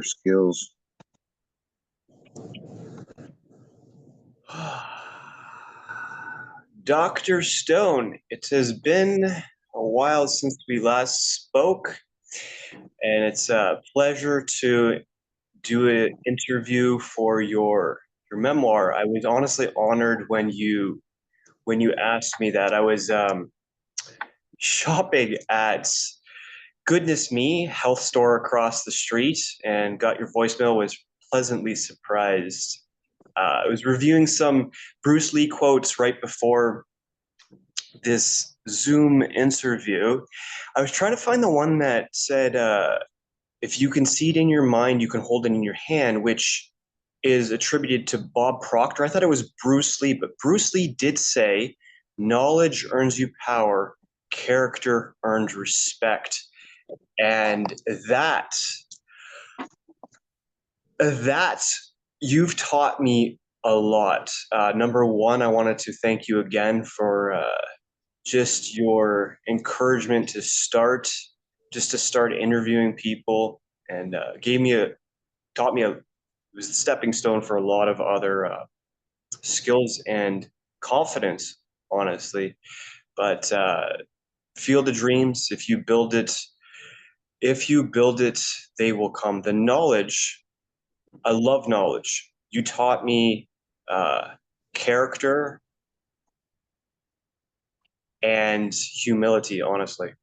skills. Dr. Stone, it has been a while since we last spoke, and it's a pleasure to do an interview for your memoir. I was honestly honored when you asked me that. I was shopping at Goodness Me health store across the street and got your voicemail. Was pleasantly surprised. I was reviewing some Bruce Lee quotes right before this Zoom interview. I was trying to find the one that said, if you can see it in your mind, you can hold it in your hand, which is attributed to Bob Proctor. I thought it was Bruce Lee, but Bruce Lee did say, knowledge earns you power, character earns respect. And that you've taught me a lot. Number one, I wanted to thank you again for just your encouragement to start interviewing people, and taught me it was a stepping stone for a lot of other skills and confidence, honestly. But field of dreams, if you build it, they will come. The knowledge, I love knowledge. You taught me character and humility, honestly.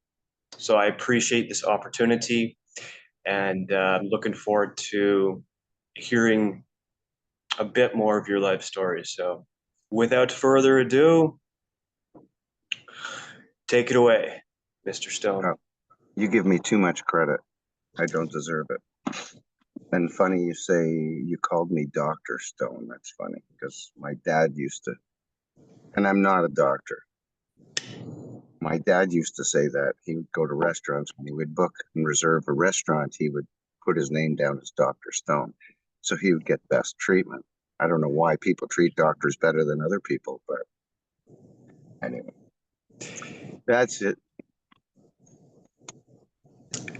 So I appreciate this opportunity, and I'm looking forward to hearing a bit more of your life story. So without further ado, take it away, Mr. Stone. You give me too much credit. I don't deserve it. And funny you say you called me Dr. Stone. That's funny because my dad used to, and I'm not a doctor. My dad used to say that he would go to restaurants when he would book and reserve a restaurant, he would put his name down as Dr. Stone. So he would get best treatment. I don't know why people treat doctors better than other people, but anyway, that's it.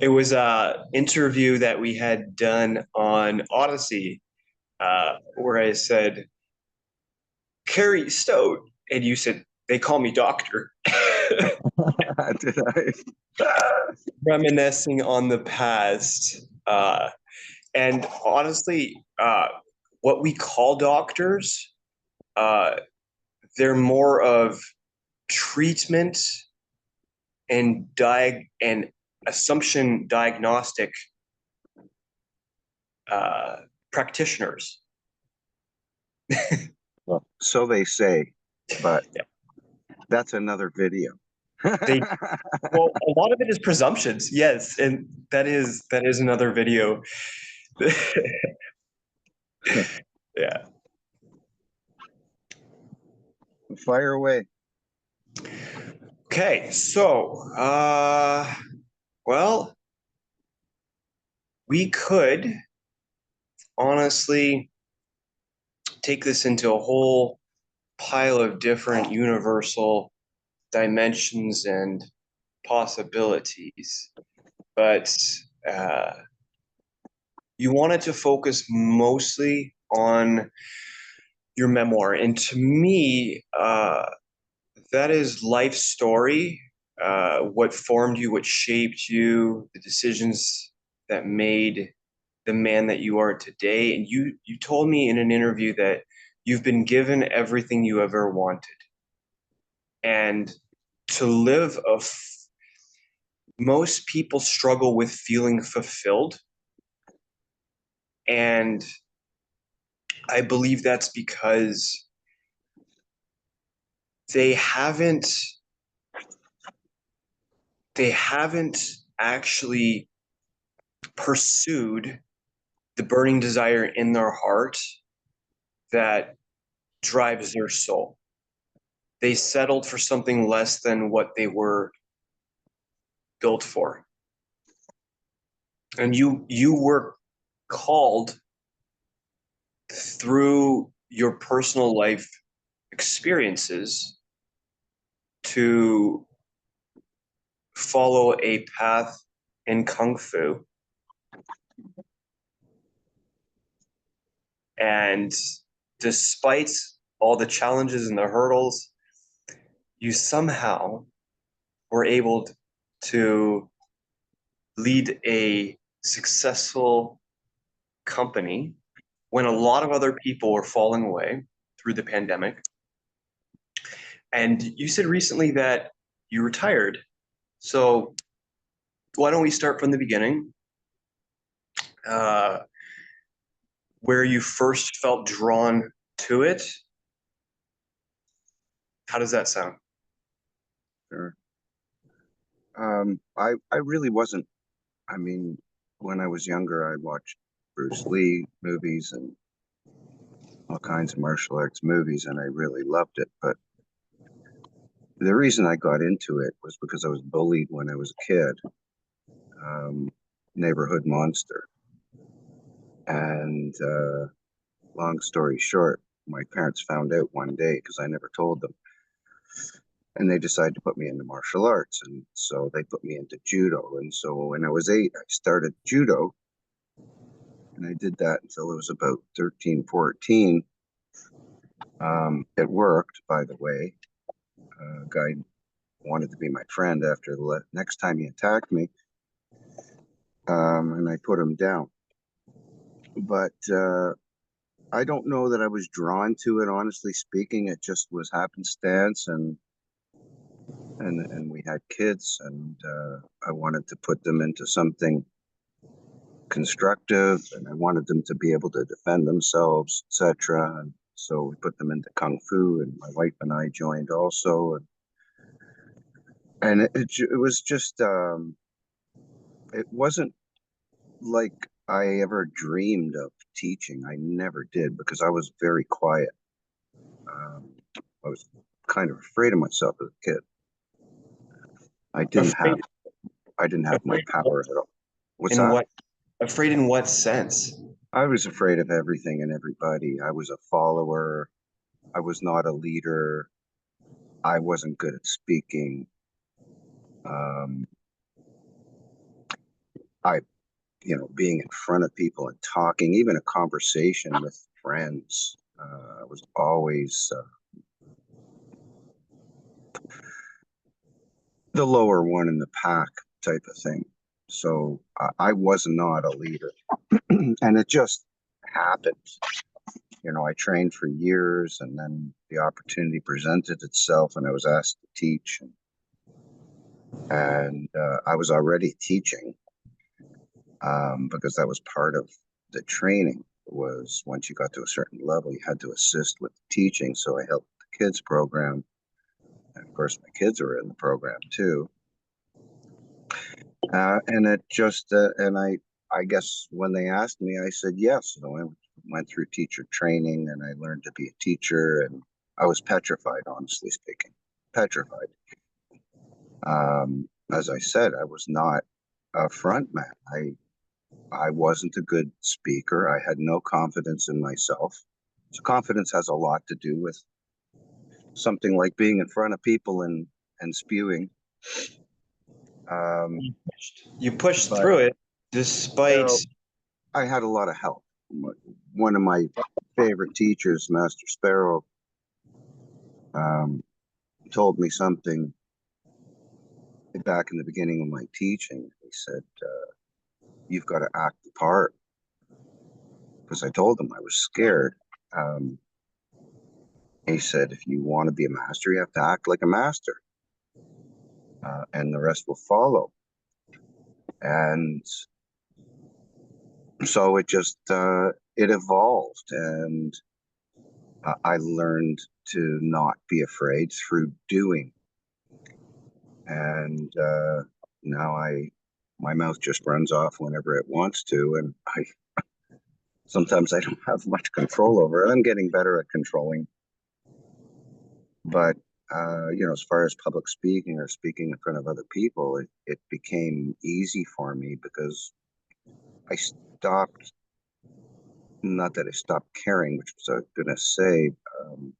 It was a interview that we had done on Odyssey, where I said, Carrie Stone, and you said, they call me doctor. Did I? Reminiscing on the past. And honestly, what we call doctors, uh, they're more of treatment and assumption diagnostic practitioners. Well, so they say, but Yeah. that's another video. They Well, a lot of it is presumptions, yes, and that is another video. Yeah. Fire away. Okay, so well, we could honestly take this into a whole pile of different universal dimensions and possibilities, but uh, you wanted to focus mostly on your memoir, and to me, that is life story. What formed you, what shaped you, the decisions that made the man that you are today. And you told me in an interview that you've been given everything you ever wanted. And to live most people struggle with feeling fulfilled. And I believe that's because they haven't they haven't actually pursued the burning desire in their heart that drives their soul. They settled for something less than what they were built for. And you were called through your personal life experiences to follow a path in kung fu And despite all the challenges and the hurdles, you somehow were able to lead a successful company when a lot of other people were falling away through the pandemic. And you said recently that you retired. So why don't we start from the beginning? Uh, where you first felt drawn to it. How does that sound? Sure. I really wasn't. I mean, when I was younger, I watched Bruce Lee movies and all kinds of martial arts movies, and I really loved it. But the reason I got into it was because I was bullied when I was a kid, neighborhood monster. And long story short, my parents found out one day because I never told them, and they decided to put me into martial arts. And so they put me into judo. And so when I was 8, I started judo, and I did that until I was about 13, 14. It worked, by the way. A guy wanted to be my friend after the next time he attacked me, and I put him down. But I don't know that I was drawn to it, honestly speaking. It just was happenstance, and we had kids, and I wanted to put them into something constructive, and I wanted them to be able to defend themselves, etc. And so we put them into kung fu, and my wife and I joined also, and it was just it wasn't like I ever dreamed of teaching. I never did because I was very quiet. Um, I was kind of afraid of myself as a kid. I didn't have Afraid, I didn't have my afraid power at all. What's in that? what? Afraid in what sense? I was afraid of everything and everybody. I was a follower. I was not a leader. I wasn't good at speaking. Um, I, being in front of people and talking, even a conversation with friends, was always the lower one in the pack type of thing. So I was not a leader, and it just happened. I trained for years, and then the opportunity presented itself, and I was asked to teach, and I was already teaching because that was part of the training. Was once you got to a certain level, you had to assist with teaching. So I helped the kids program, and of course, my kids were in the program too. And it just and I guess when they asked me, I said yes. So I went through teacher training, and I learned to be a teacher, and I was petrified, honestly speaking, petrified. As I said, I was not a front man. I wasn't a good speaker. I had no confidence in myself. So confidence has a lot to do with something like being in front of people and spewing. Um, You pushed but through it despite. well, I had a lot of help. One of my favorite teachers, Master Sparrow, um, told me something back in the beginning of my teaching. He said, "You've got to act the part." Because I told him I was scared. Um, he said, "If you want to be a master, you have to act like a master, and the rest will follow." And so it evolved, and I learned to not be afraid through doing. And now my mouth just runs off whenever it wants to, and I sometimes I don't have much control over it. I'm getting better at controlling, but as far as public speaking or speaking in front of other people, it became easy for me because I stopped. Not that I stopped caring, which was I was gonna say. Um,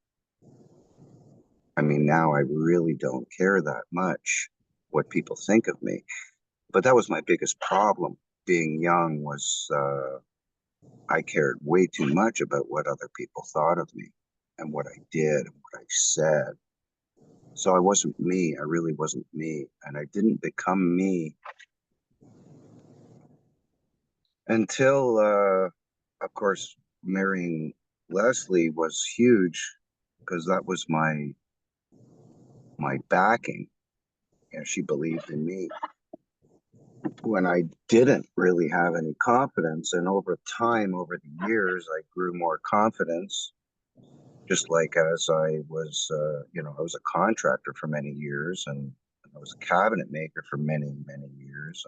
I mean, now I really don't care that much what people think of me. But that was my biggest problem being young was I cared way too much about what other people thought of me and what I did and what I said. So I wasn't me. I really wasn't me. And I didn't become me until, of course, marrying Leslie was huge because that was my backing. And she believed in me when I didn't really have any confidence. And over time, over the years, I grew more confidence. Just like as I was, I was a contractor for many years, and I was a cabinet maker for many, many years.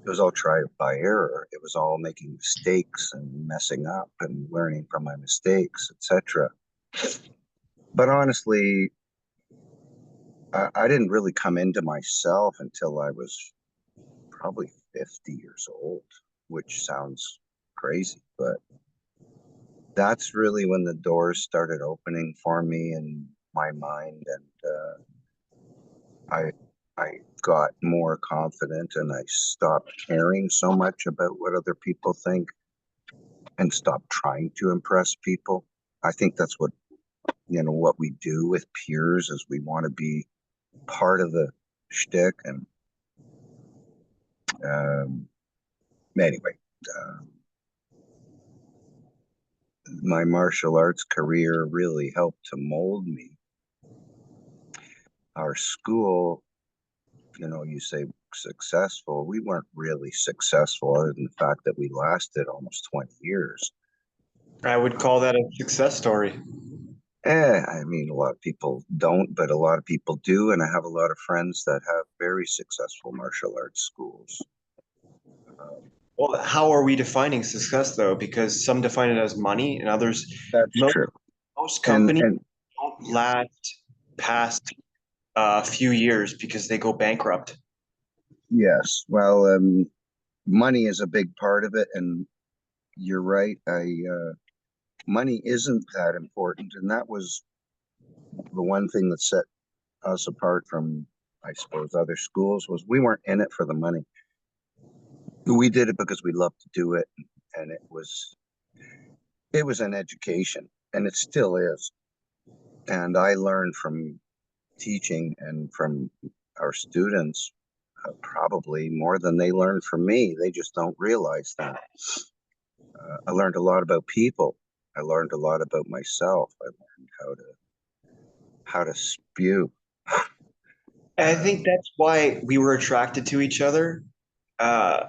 It was all trial by error. It was all making mistakes and messing up and learning from my mistakes, etc. But honestly, I didn't really come into myself until I was probably 50 years old, which sounds crazy, but that's really when the doors started opening for me in my mind, and I I got more confident, and I stopped caring so much about what other people think and stopped trying to impress people. I think that's what we do with peers is we want to be part of the shtick. And um, anyway, um, my martial arts career really helped to mold me. Our school, you say successful. We weren't really successful other than the fact that we lasted almost 20 years. I would call that a success story. I mean, a lot of people don't, but a lot of people do. And I have a lot of friends that have very successful martial arts schools. Um, Well, how are we defining success though? Because some define it as money, and others, that's most, true. most And companies and don't last past a few years because they go bankrupt. yes, well, money is a big part of it, and you're right. Money isn't that important, and that was the one thing that set us apart from, I suppose, other schools was we weren't in it for the money. We did it because we loved to do it, and it was an education, and it still is. And I learned from teaching and from our students probably more than they learned from me. They just don't realize that. I learned a lot about people. I learned a lot about myself. I learned how to spew. And I think Um, that's why we were attracted to each other, uh,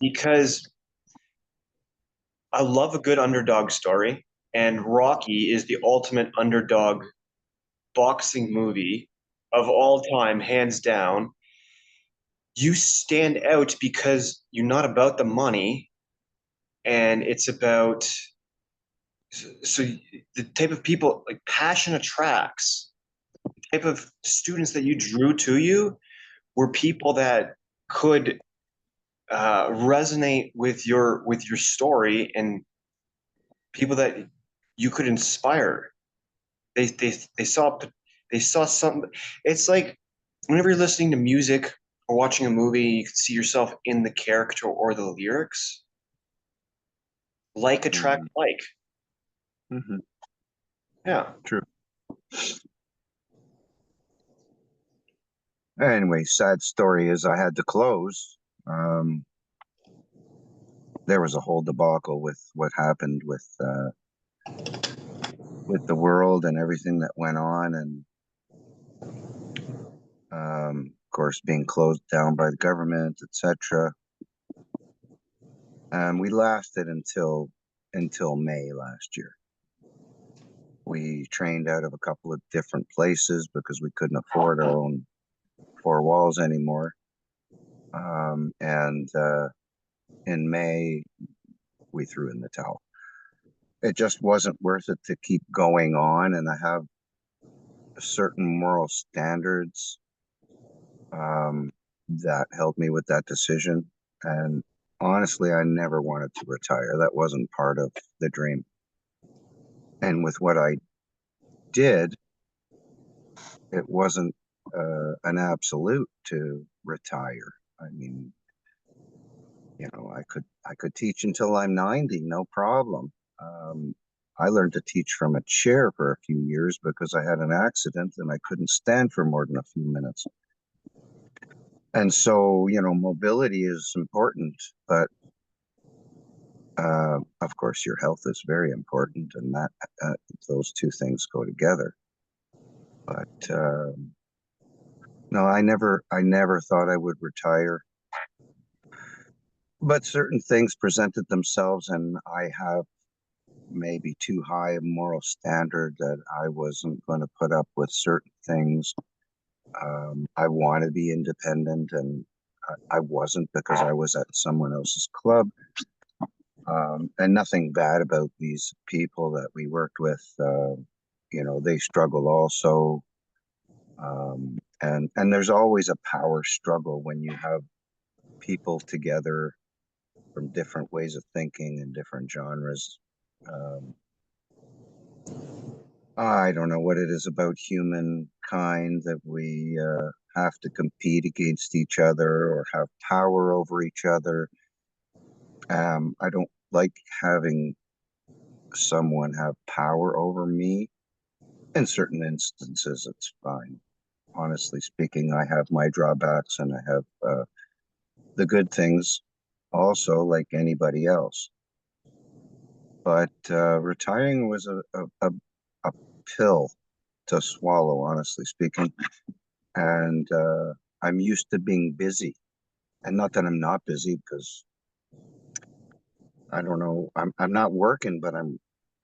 because I love a good underdog story, and Rocky is the ultimate underdog boxing movie of all time, hands down. You stand out because you're not about the money, and it's about so the type of people like passion attracts. The type of students that you drew to you were people that could resonate with your story and people that you could inspire. They saw something. It's like whenever you're listening to music or watching a movie, you can see yourself in the character or the lyrics. Like attract mhm, like. mhm, Yeah. true. Anyway, sad story is I had to close. Um, there was a whole debacle with what happened with the world and everything that went on, and of course being closed down by the government, etc. We lasted until May last year. We trained out of a couple of different places because we couldn't afford our own four walls anymore. And in May, we threw in the towel. It just wasn't worth it to keep going on. And I have certain moral standards um, that helped me with that decision. And honestly, I never wanted to retire. That wasn't part of the dream. And with what I did, it wasn't an absolute to retire. I mean, I could teach until I'm 90, no problem. Um, I learned to teach from a chair for a few years because I had an accident and I couldn't stand for more than a few minutes. And so, mobility is important, but of course, your health is very important, and that those two things go together. But no, I never thought I would retire. But certain things presented themselves, and I have maybe too high a moral standard that I wasn't going to put up with certain things. I want to be independent, and I wasn't because I was at someone else's club. And nothing bad about these people that we worked with. They struggle also. And there's always a power struggle when you have people together from different ways of thinking and different genres. Um, I don't know what it is about humankind that we have to compete against each other or have power over each other. I don't like having someone have power over me. In certain instances, it's fine. Honestly speaking, I have my drawbacks and I have the good things also, like anybody else. But retiring was a pill to swallow, honestly speaking. And I'm used to being busy. And not that I'm not busy, because I don't know, I'm not working, but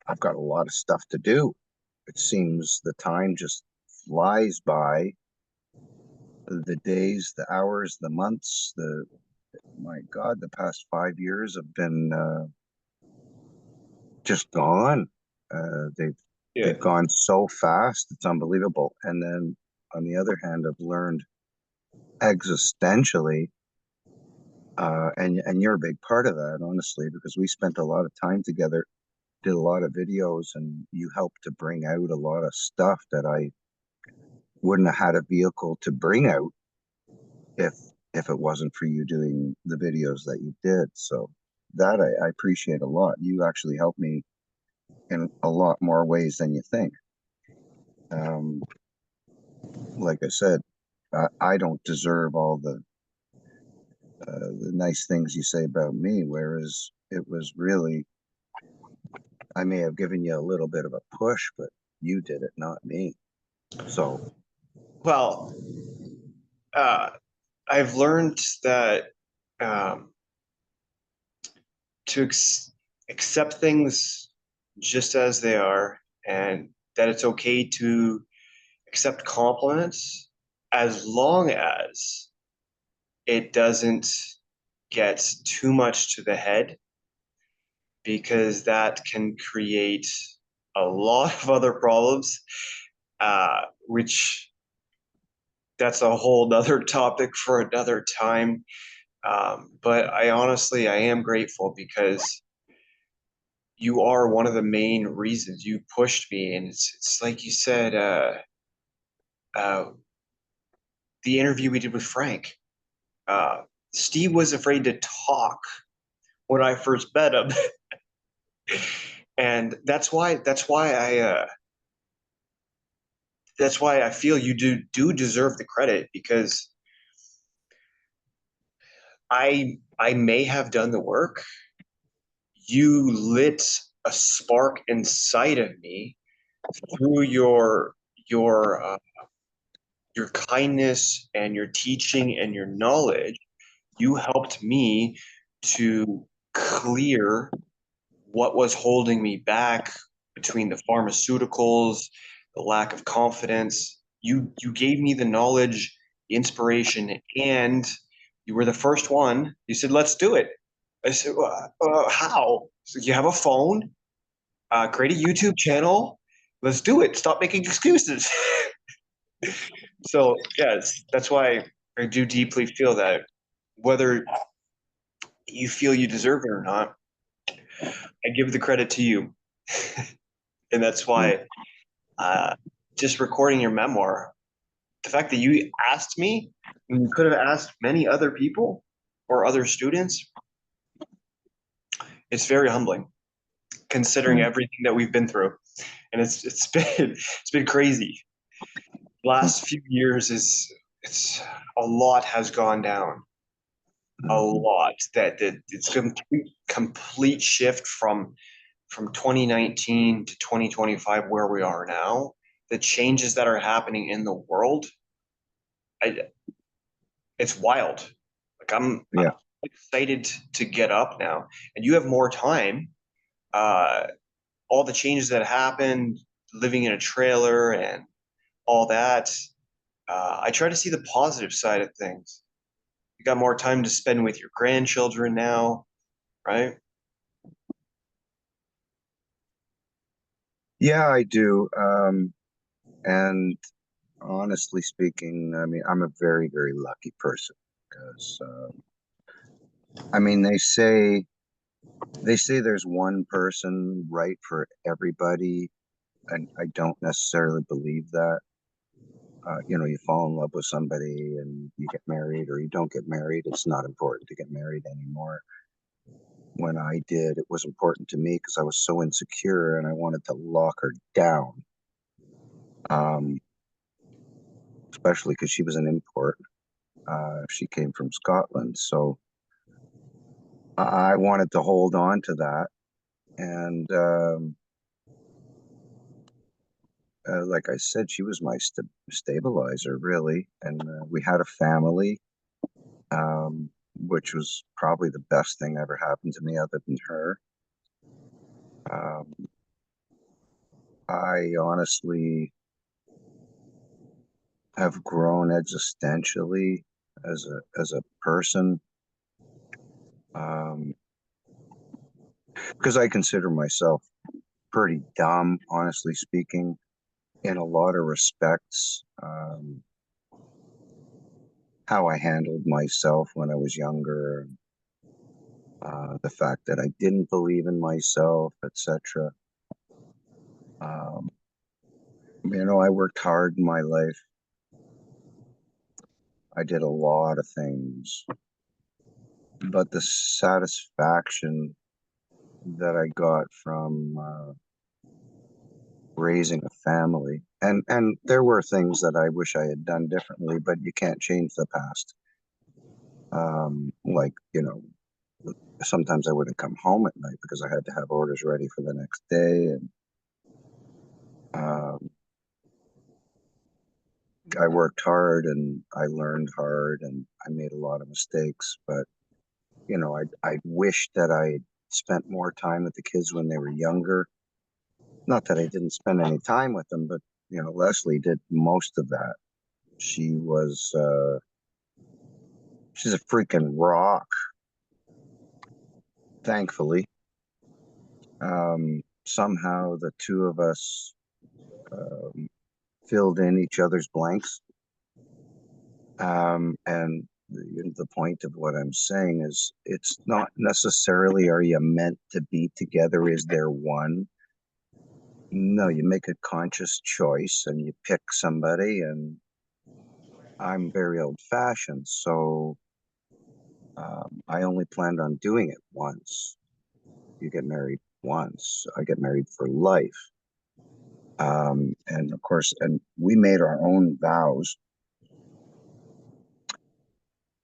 I've got a lot of stuff to do. It seems the time just flies by. The days, the hours, the months, my God, the past 5 years have been just gone. Yeah. They've gone so fast, it's unbelievable. And then on the other hand, I've learned existentially, and you're a big part of that, honestly, because we spent a lot of time together, did a lot of videos, and you helped to bring out a lot of stuff that I wouldn't have had a vehicle to bring out if if it wasn't for you doing the videos that you did. So that I appreciate a lot. You actually helped me in a lot more ways than you think. Um, like I said, I don't deserve all the nice things you say about me, whereas it was really, I may have given you a little bit of a push, but you did it, not me. So, Well, uh, I've learned that um, to accept things just as they are, and that it's okay to accept compliments as long as it doesn't get too much to the head, because that can create a lot of other problems, which that's a whole nother topic for another time. But I am grateful because you are one of the main reasons you pushed me. And it's like you said, uh, the interview we did with Frank, uh, Steve was afraid to talk when I first met him. And that's why I feel you do deserve the credit, because I may have done the work. You lit a spark inside of me through your your kindness and your teaching and your knowledge. You helped me to clear what was holding me back between the pharmaceuticals, the lack of confidence. You gave me the knowledge, the inspiration, and you were the first one. You said, "Let's do it." I said, "How?" So you have a phone, create a YouTube channel. Let's do it. Stop making excuses. So yes, that's why I do deeply feel that, whether you feel you deserve it or not, I give the credit to you. And that's mm, why uh, just recording your memoir, the fact that you asked me, and you could have asked many other people or other students, It's very humbling considering Mm, everything that we've been through, and it's been it's been crazy. mm, Last few years is it's a lot has gone down, a mhm. lot that it's a complete shift from 2019 to 2025 where we are now. The changes that are happening in the world, I, it's wild. Like I'm Yeah. excited to get up now, and you have more time. Uh, all the changes that happened, living in a trailer and all that. I try to see the positive side of things. You got more time to spend with your grandchildren now, right? Yeah, I do. And honestly speaking, I mean, I'm a very, very lucky person because, I mean, they say there's one person right for everybody, and I don't necessarily believe that. You fall in love with somebody and you get married, or you don't get married. It's not important to get married anymore. When I did, it was important to me because I was so insecure and I wanted to lock her down. Um, Especially because she was an import. She came from Scotland, so I wanted to hold on to that. And like I said, she was my stabilizer, really. And we had a family, which was probably the best thing ever happened to me, other than her. Um, I honestly have grown existentially as a person, um, because I consider myself pretty dumb, honestly speaking, in a lot of respects. How I handled myself when I was younger, the fact that I didn't believe in myself, etc. Um, I worked hard in my life. I did a lot of things, but the satisfaction that I got from raising a family, and there were things that I wish I had done differently, but you can't change the past. Like, sometimes I wouldn't come home at night because I had to have orders ready for the next day, and um, I worked hard and I learned hard and I made a lot of mistakes, but I wish that I spent more time with the kids when they were younger. Not that I didn't spend any time with them, but Leslie did most of that. She was she's a freaking rock, thankfully. Somehow the two of us um, filled in each other's blanks. And the point of what I'm saying is it's not necessarily are you meant to be together? Is there one? No, you make a conscious choice and you pick somebody. And I'm very old fashioned, so I only planned on doing it once. You get married once. I get married for life. And of course, and we made our own vows.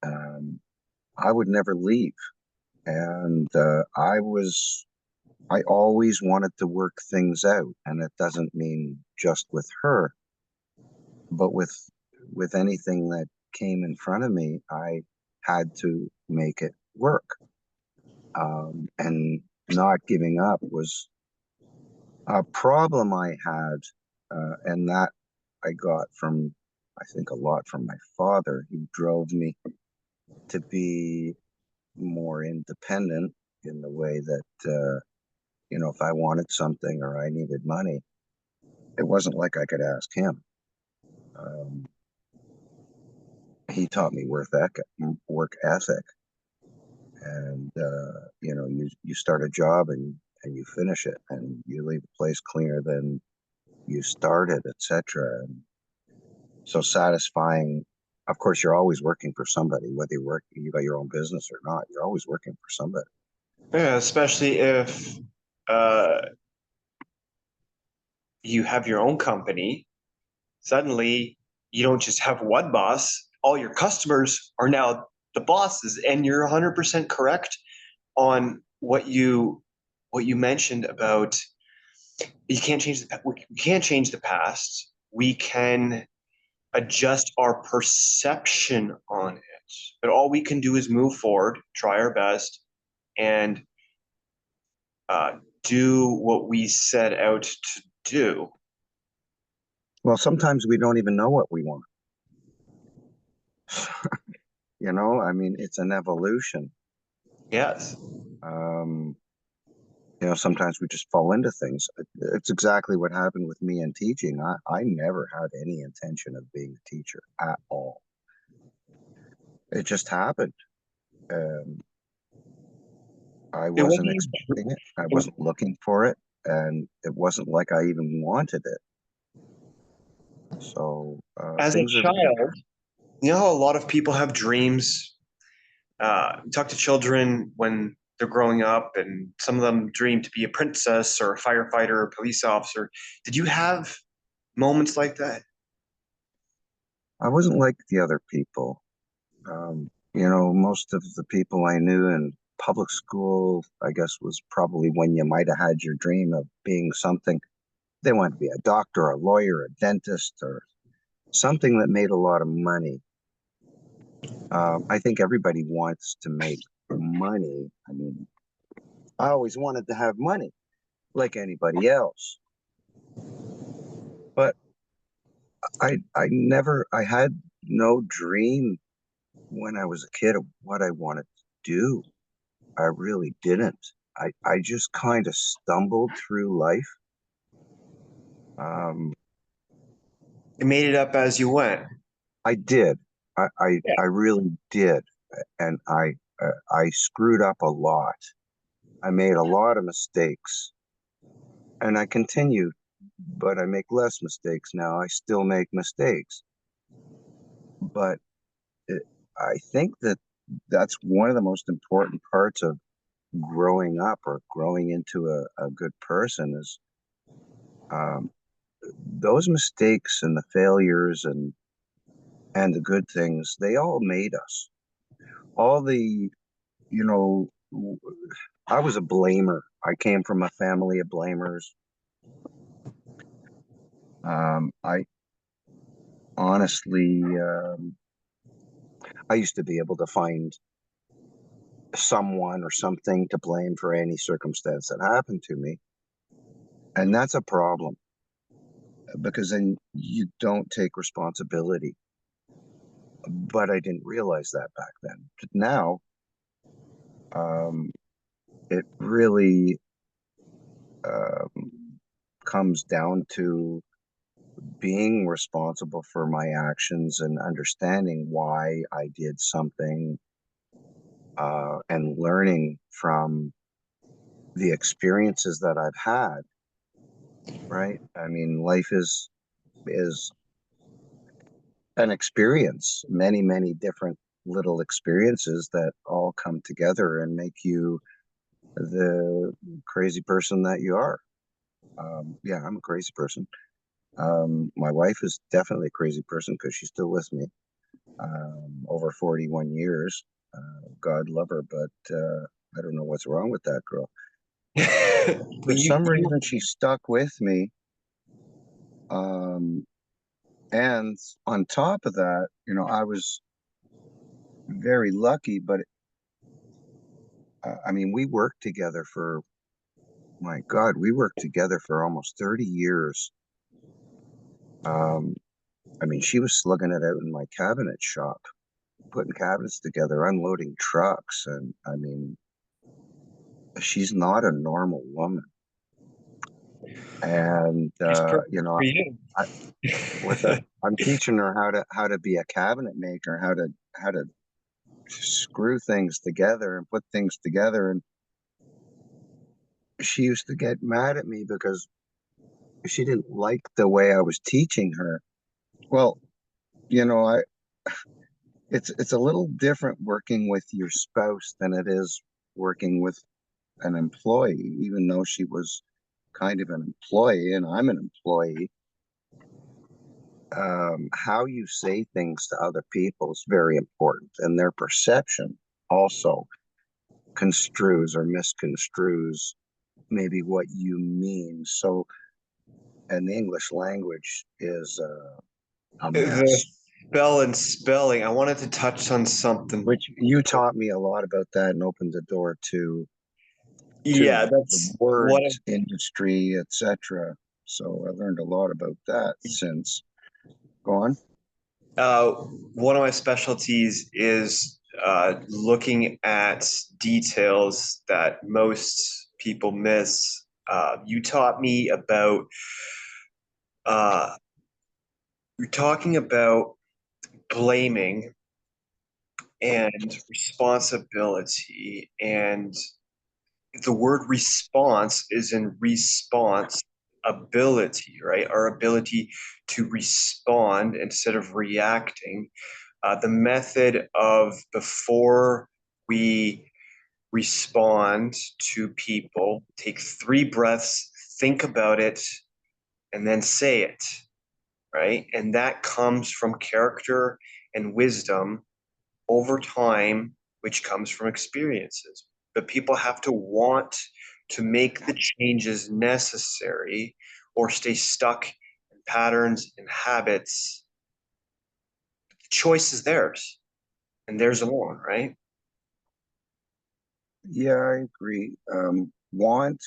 Um, I would never leave. And I always wanted to work things out. And it doesn't mean just with her, but with anything that came in front of me, I had to make it work. And not giving up was a problem I had, and that I got from, I think, a lot from my father. He drove me to be more independent in the way that, if I wanted something or I needed money, it wasn't like I could ask him. Um, he taught me work ethic, and you start a job and you finish it, and you leave a place cleaner than you started, etc. And so satisfying. Of course, you're always working for somebody, whether you got your own business or not. You're always working for somebody. Yeah, especially if uh, you have your own company, suddenly you don't just have one boss, all your customers are now the bosses, and you're 100% correct on what you mentioned about you can't change we can't change the past. We can adjust our perception on it. But all we can do is move forward, try our best, and uh, do what we set out to do. Well, sometimes we don't even know what we want. I mean, it's an evolution. Yes. Um, sometimes we just fall into things. It's exactly what happened with me in teaching. I never had any intention of being a teacher at all. It just happened. Um, I It wasn't wasn't, expecting it. I wasn't looking for it, and it wasn't like I even wanted it. So as a things are very, child, you know how a lot of people have dreams. Talk to children when they're growing up, and some of them dream to be a princess or a firefighter or a police officer. Did you have moments like that? I wasn't like the other people. Most of the people I knew in public school, I guess, was probably when you might have had your dream of being something. They wanted to be a doctor, a lawyer, a dentist, or something that made a lot of money. I think everybody wants to make money. I mean, I always wanted to have money like anybody else, but I never, I had no dream when I was a kid of what I wanted to do. I really didn't. I just kind of stumbled through life. Um, You made it up as you went. I did. I, I, Yeah. I really did. And I screwed up a lot. I made a lot of mistakes and I continue, but I make less mistakes now. I still make mistakes, but it, I think that that's one of the most important parts of growing up or growing into a good person is um, those mistakes and the failures and the good things, they all made us. All the, you know, I was a blamer. I came from a family of blamers. I honestly, I used to be able to find someone or something to blame for any circumstance that happened to me. And that's a problem because then you don't take responsibility. But I didn't realize that back then. But now, um, it really comes down to being responsible for my actions and understanding why I did something and learning from the experiences that I've had, right? I mean, life is an experience, many, many different little experiences that all come together and make you the crazy person that you are. Yeah, I'm a crazy person. My wife is definitely a crazy person because she's still with me over 41 years. God love her, but I don't know what's wrong with that girl. For But some reason, she stuck with me. Um, and on top of that, I was very lucky, but I mean, we worked together for, my God, we worked together for almost 30 years. Um, I mean, she was slugging it out in my cabinet shop, putting cabinets together, unloading trucks. And I mean, she's not a normal woman. And, she's perfect for you. I, what's that? I'm teaching her how to be a cabinet maker, how to screw things together and put things together. And she used to get mad at me because she didn't like the way I was teaching her. Well, you know, I it's a little different working with your spouse than it is working with an employee, even though she was kind of an employee and I'm an employee. How you say things to other people is very important, and their perception also construes or misconstrues maybe what you mean. So, and the English language is a The mess, spell and spelling. I wanted to touch on something. which you taught me a lot about that and opened the door to Yeah, the that's word what industry, etc. So I learned a lot about that since. Go on. uh, one of my specialties is looking at details that most people miss. You taught me about uh, you're talking about blaming and responsibility, and the word response is in response ability, right? Our ability to respond instead of reacting. The method of before we respond to people, take 3 breaths, think about it, and then say it, right? And that comes from character and wisdom over time, which comes from experiences. But people have to want to make the changes necessary or stay stuck in patterns and habits. The choice is theirs and theirs alone, right? Yeah, I agree. Want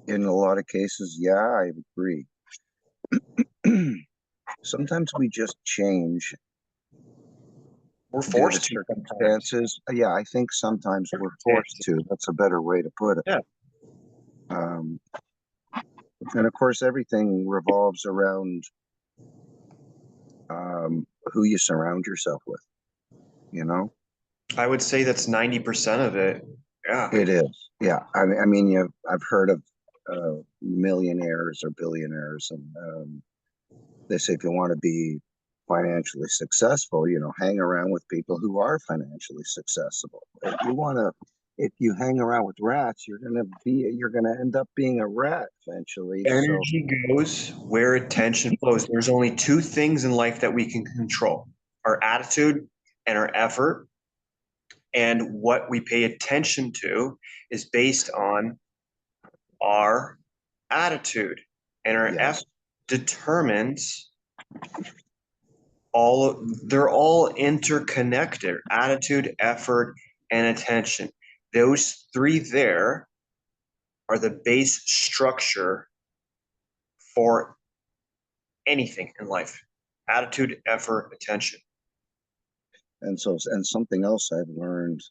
in a lot of cases, yeah, I agree. Sometimes we just change We're due to forced to sometimes. circumstances. Yeah, I think sometimes we're forced Circumstances. to. That's a better way to put it. Yeah. Um, and of course, everything revolves around who you surround yourself with, you know? I would say that's 90% of it. Yeah. It is. Yeah. I mean, I've heard of millionaires or billionaires, and they say if you want to be financially successful, hang around with people who are financially successful. If you hang around with rats, you're gonna end up being a rat eventually. So Energy goes where attention flows. There's only 2 things in life that we can control: our attitude and our effort. And what we pay attention to is based on our attitude. And our effort yes, determines all, they're all interconnected: attitude, effort, and attention. Those 3 there are the base structure for anything in life: attitude, effort, attention. and something else I've learned.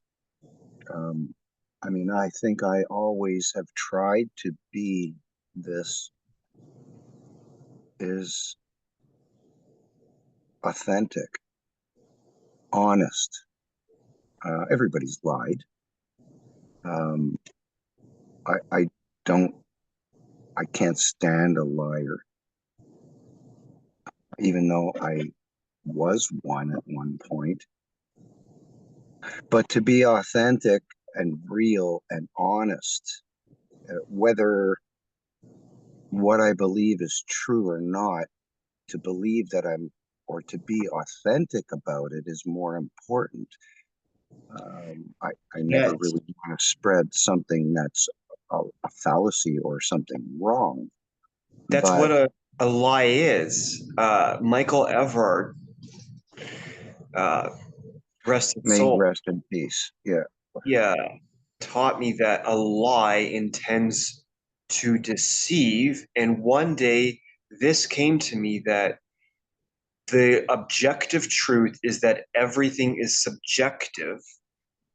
Um, I mean, I think I always have tried to be this is authentic, honest. Everybody's lied. Um, I don't, I can't stand a liar, even though I was one at one point. But to be authentic and real and honest, whether what I believe is true or not, to believe that or to be authentic about it is more important. I never Yes. really want to spread something that's a fallacy or something wrong, That's but what a lie is. Michael Everard, uh, rest his may soul, rest in peace. Yeah. yeah, taught me that a lie intends to deceive. And one day this came to me that the objective truth is that everything is subjective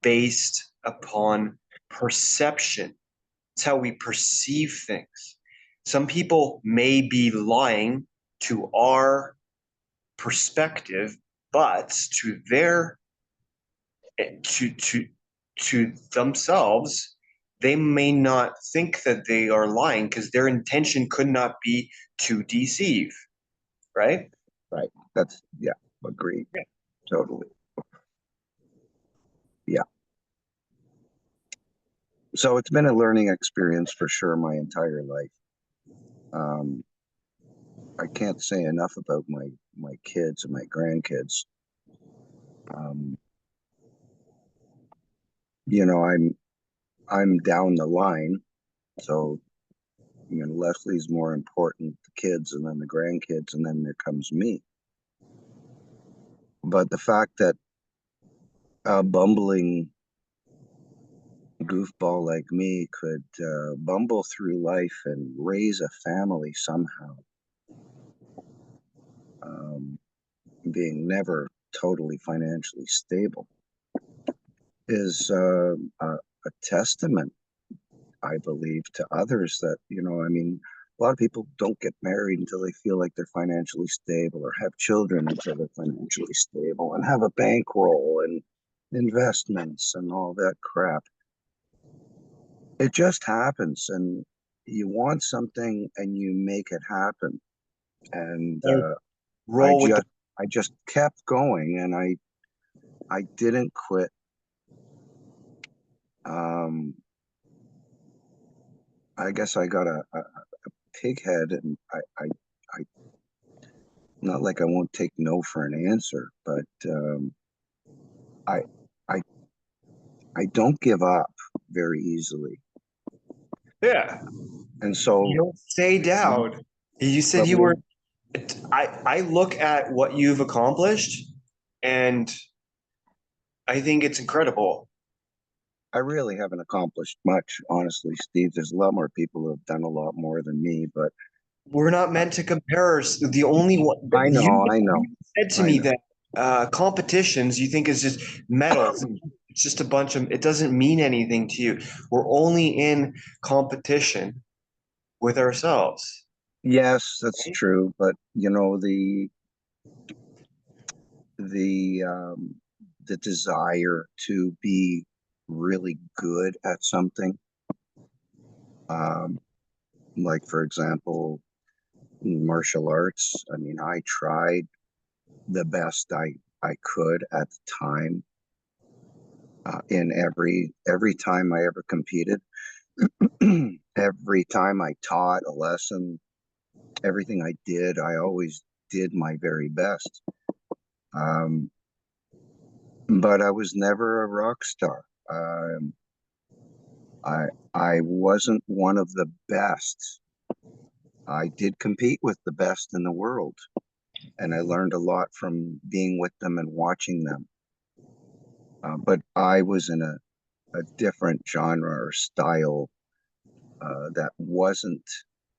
based upon perception. It's how we perceive things. Some people may be lying to our perspective, but to to themselves, they may not think that they are lying because their intention could not be to deceive, right? Right. That's, yeah, agreed. Yeah. Totally. Yeah. So it's been a learning experience for sure my entire life. Um, I can't say enough about my kids and my grandkids. Um, I'm down the line, so Leslie's more important, the kids, and then the grandkids, and then there comes me. But the fact that a bumbling goofball like me could bumble through life and raise a family somehow, um, being never totally financially stable, is a testament, I believe, to others that, a lot of people don't get married until they feel like they're financially stable, or have children until they're financially stable, and have a bankroll and investments and all that crap. It just happens, and you want something and you make it happen. And So I roll with the just I just kept going, and I didn't quit. Um, I guess I got a pig head, and I not like I won't take no for an answer, but I I I don't give up very easily, yeah. and You so don't stay down. You said but you were. I look at what you've accomplished, and I think it's incredible. I really haven't accomplished much, honestly, Steve. There's a lot more people who have done a lot more than me, but We're not meant to compare. The only one I you, know, I know, you said to I me know. that competitions you think is just medals. It's just a bunch of. It doesn't mean anything to you. We're only in competition with ourselves. Yes, that's true, but the um, the desire to be really good at something, um, like for example, martial arts. I mean, I tried the best I could at the time, in every time I ever competed, every time I taught a lesson, everything I did, I always did my very best. Um, but I was never a rock star. Um, I wasn't one of the best. I did compete with the best in the world, and I learned a lot from being with them and watching them. But I was in a different genre or style that wasn't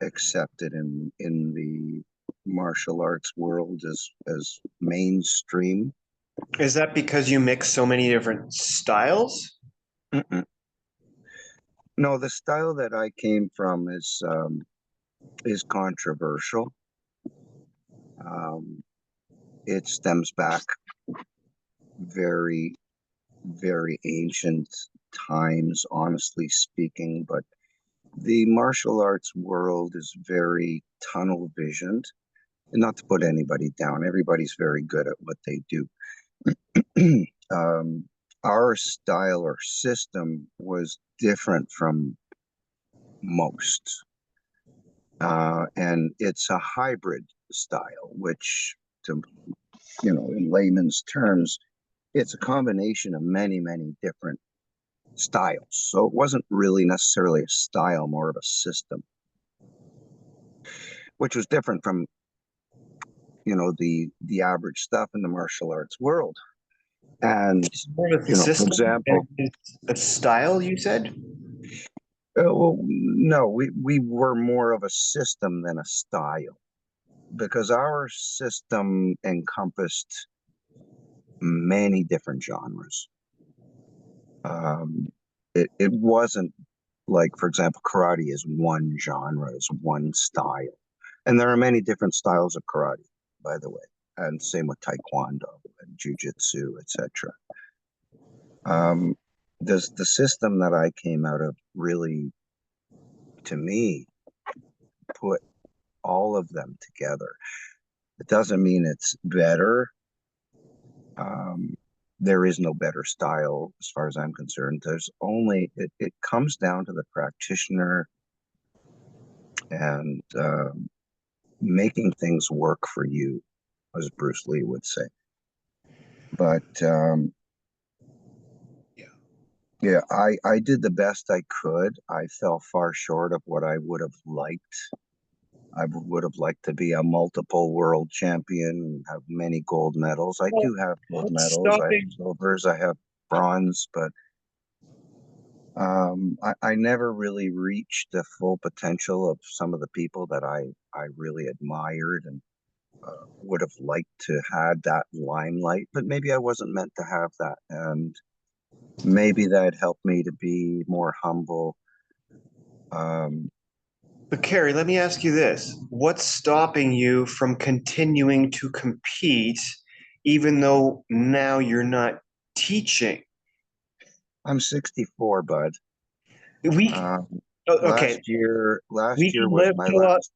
accepted in the martial arts world as mainstream. Is that because you mix so many different styles? Mm-mm. No, the style that I came from is controversial. Um, it stems back very, very ancient times, honestly speaking. But the martial arts world is very tunnel visioned. And not to put anybody down, everybody's very good at what they do. um, our style or system was different from most. And it's a hybrid style, which, to, in layman's terms, it's a combination of many, many different styles. So it wasn't really necessarily a style, more of a system, which was different from, the average stuff in the martial arts world. And, More of a for system than example, it is a style, you said? well, no, we were more of a system than a style, because our system encompassed many different genres. Um, it wasn't like, for example, karate is one genre, is one style. And there are many different styles of karate, by the way, and same with taekwondo and jujitsu, etc. Um, does the system that I came out of really, to me, put all of them together? It doesn't mean it's better. Um, there is no better style as far as I'm concerned. There's only it comes down to the practitioner and making things work for you, as Bruce Lee would say. But Yeah. yeah, I did the best I could. I fell far short of what I would have liked. Would have liked to be a multiple world champion and have many gold medals. I Well, do have gold what's medals. I have stopping? silvers. I have bronze, but I never really reached the full potential of some of the people that I really admired and would have liked to had that limelight, but maybe I wasn't meant to have that. And maybe that helped me to be more humble. Um, But Carrie, let me ask you this. What's stopping you from continuing to compete even though now you're not teaching? I'm 64, bud. We Um, okay, we last year could was live my till last.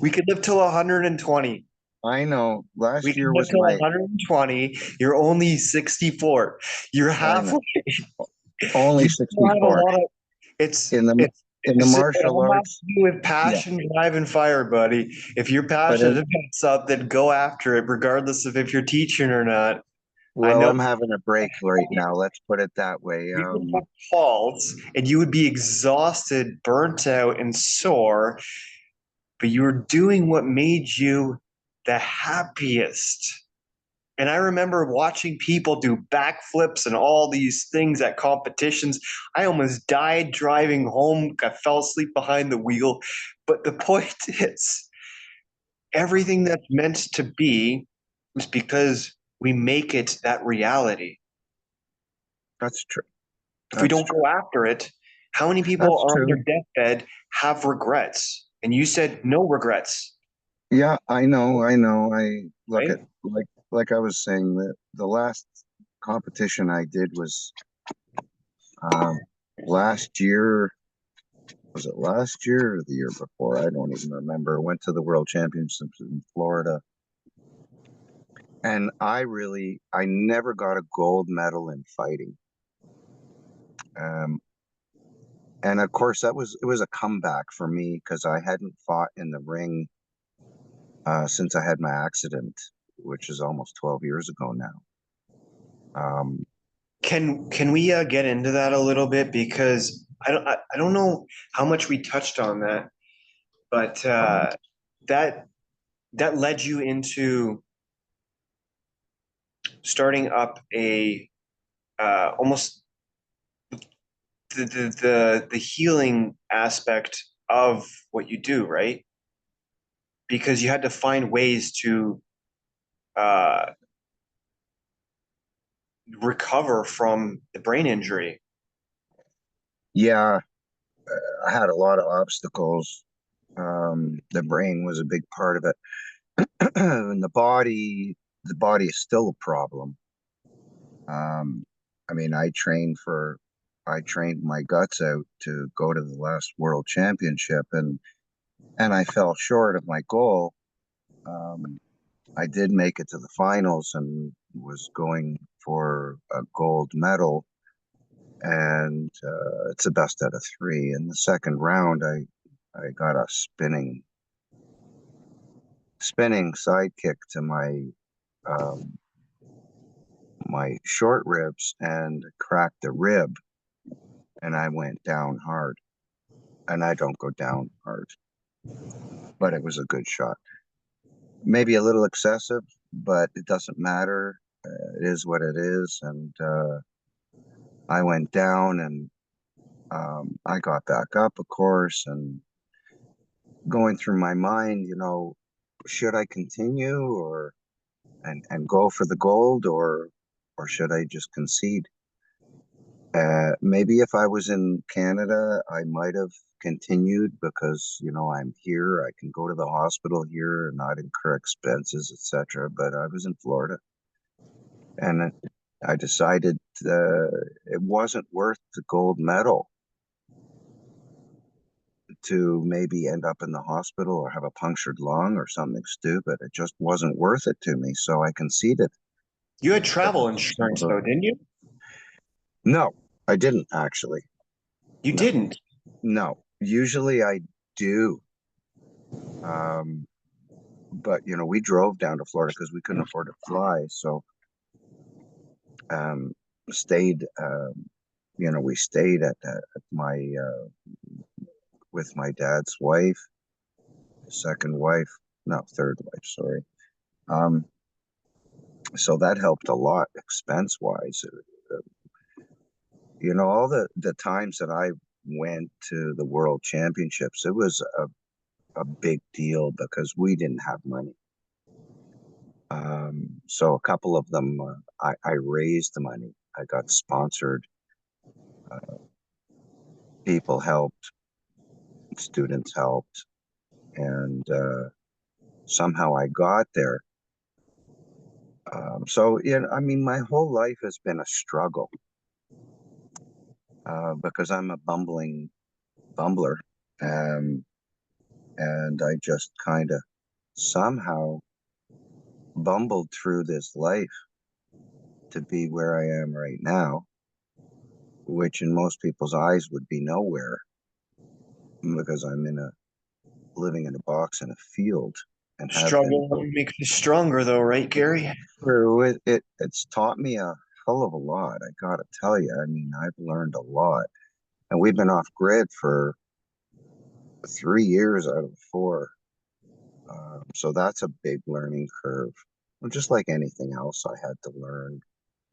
we could live till 120. I know. We Last could year live was till my. 120. You're only 64. You're I know. halfway. Only You still have a 64 lot of it's in the it's in the it martial all has arts. to do with Yeah, passion, drive, and fire, buddy. If you're but passionate about something, go after it, regardless of if you're teaching or not. I well, know I'm having a break right now. Let's put it that way. you would have faults and you would be exhausted, burnt out, and sore, but you were doing what made you the happiest. And I remember watching people do backflips and all these things at competitions. I almost died driving home. I fell asleep behind the wheel. But the point is, everything that's meant to be is because we make it that reality. That's true. If we That's don't true. go after it, how many people That's on their true. deathbed have regrets? And you said no regrets, Yeah, I know. I know. I look at right? like I was saying that the last competition I did was um, last year. Was it last year or the year before? I don't even remember. Went to the World Championships in Florida, and I never got a gold medal in fighting. Um, and of course, it was a comeback for me because I hadn't fought in the ring since I had my accident, which is almost 12 years ago now. Um, Can we get into that a little bit because I don't know how much we touched on that, but that that led you into starting up a almost the healing aspect of what you do, right? Because you had to find ways to uh, recover from the brain injury. yeah, I had a lot of obstacles. The brain was a big part of it, and the body is still a problem. Um, I mean, I trained my guts out to go to the last world championship, and I fell short of my goal. Um, I did make it to the finals and was going for a gold medal, and it's a best out of three. In the second round, I got a spinning sidekick to um, my short ribs and cracked a rib, and I went down hard. And I don't go down hard, but it was a good shot. Maybe a little excessive, but it doesn't matter. It is what it is, and I went down and I got back up, of course, and going through my mind, should I continue or and go for the gold or should I just concede? Maybe if I was in Canada, I might have continued because, I'm here. I can go to the hospital here and not incur expenses, etc. But I was in Florida, and I decided it wasn't worth the gold medal to maybe end up in the hospital or have a punctured lung or something stupid. It just wasn't worth it to me, so I conceded. You had travel insurance though, didn't you? No, I didn't actually. You No, didn't. no. Usually I do. Um, but we drove down to Florida because we couldn't afford to fly. So um, stayed. We stayed at my with my dad's wife, second wife, no, third wife. Sorry. Um, so that helped a lot expense wise. All the times that I went to the World Championships, it was a big deal because we didn't have money. So a couple of them, I raised the money. I got sponsored. Uh, People helped, students helped, and somehow I got there. So I mean, my whole life has been a struggle because I'm a bumbler, um, and I just kind of somehow bumbled through this life to be where I am right now, which in most people's eyes would be nowhere because I'm living in a box in a field and have been Struggle makes you stronger though, right, Gary? through it. It's taught me a hell of a lot. I gotta tell you. I mean, I've learned a lot, and we've been off grid for 3 years out of 4. So that's a big learning curve. Well, just like anything else, I had to learn.